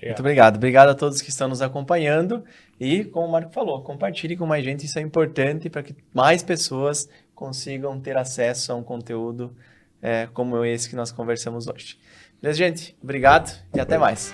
Muito obrigado. Obrigado a todos que estão nos acompanhando e, como o Marco falou, compartilhe com mais gente, isso é importante para que mais pessoas consigam ter acesso a um conteúdo como esse que nós conversamos hoje. Beleza, gente? Obrigado e até mais.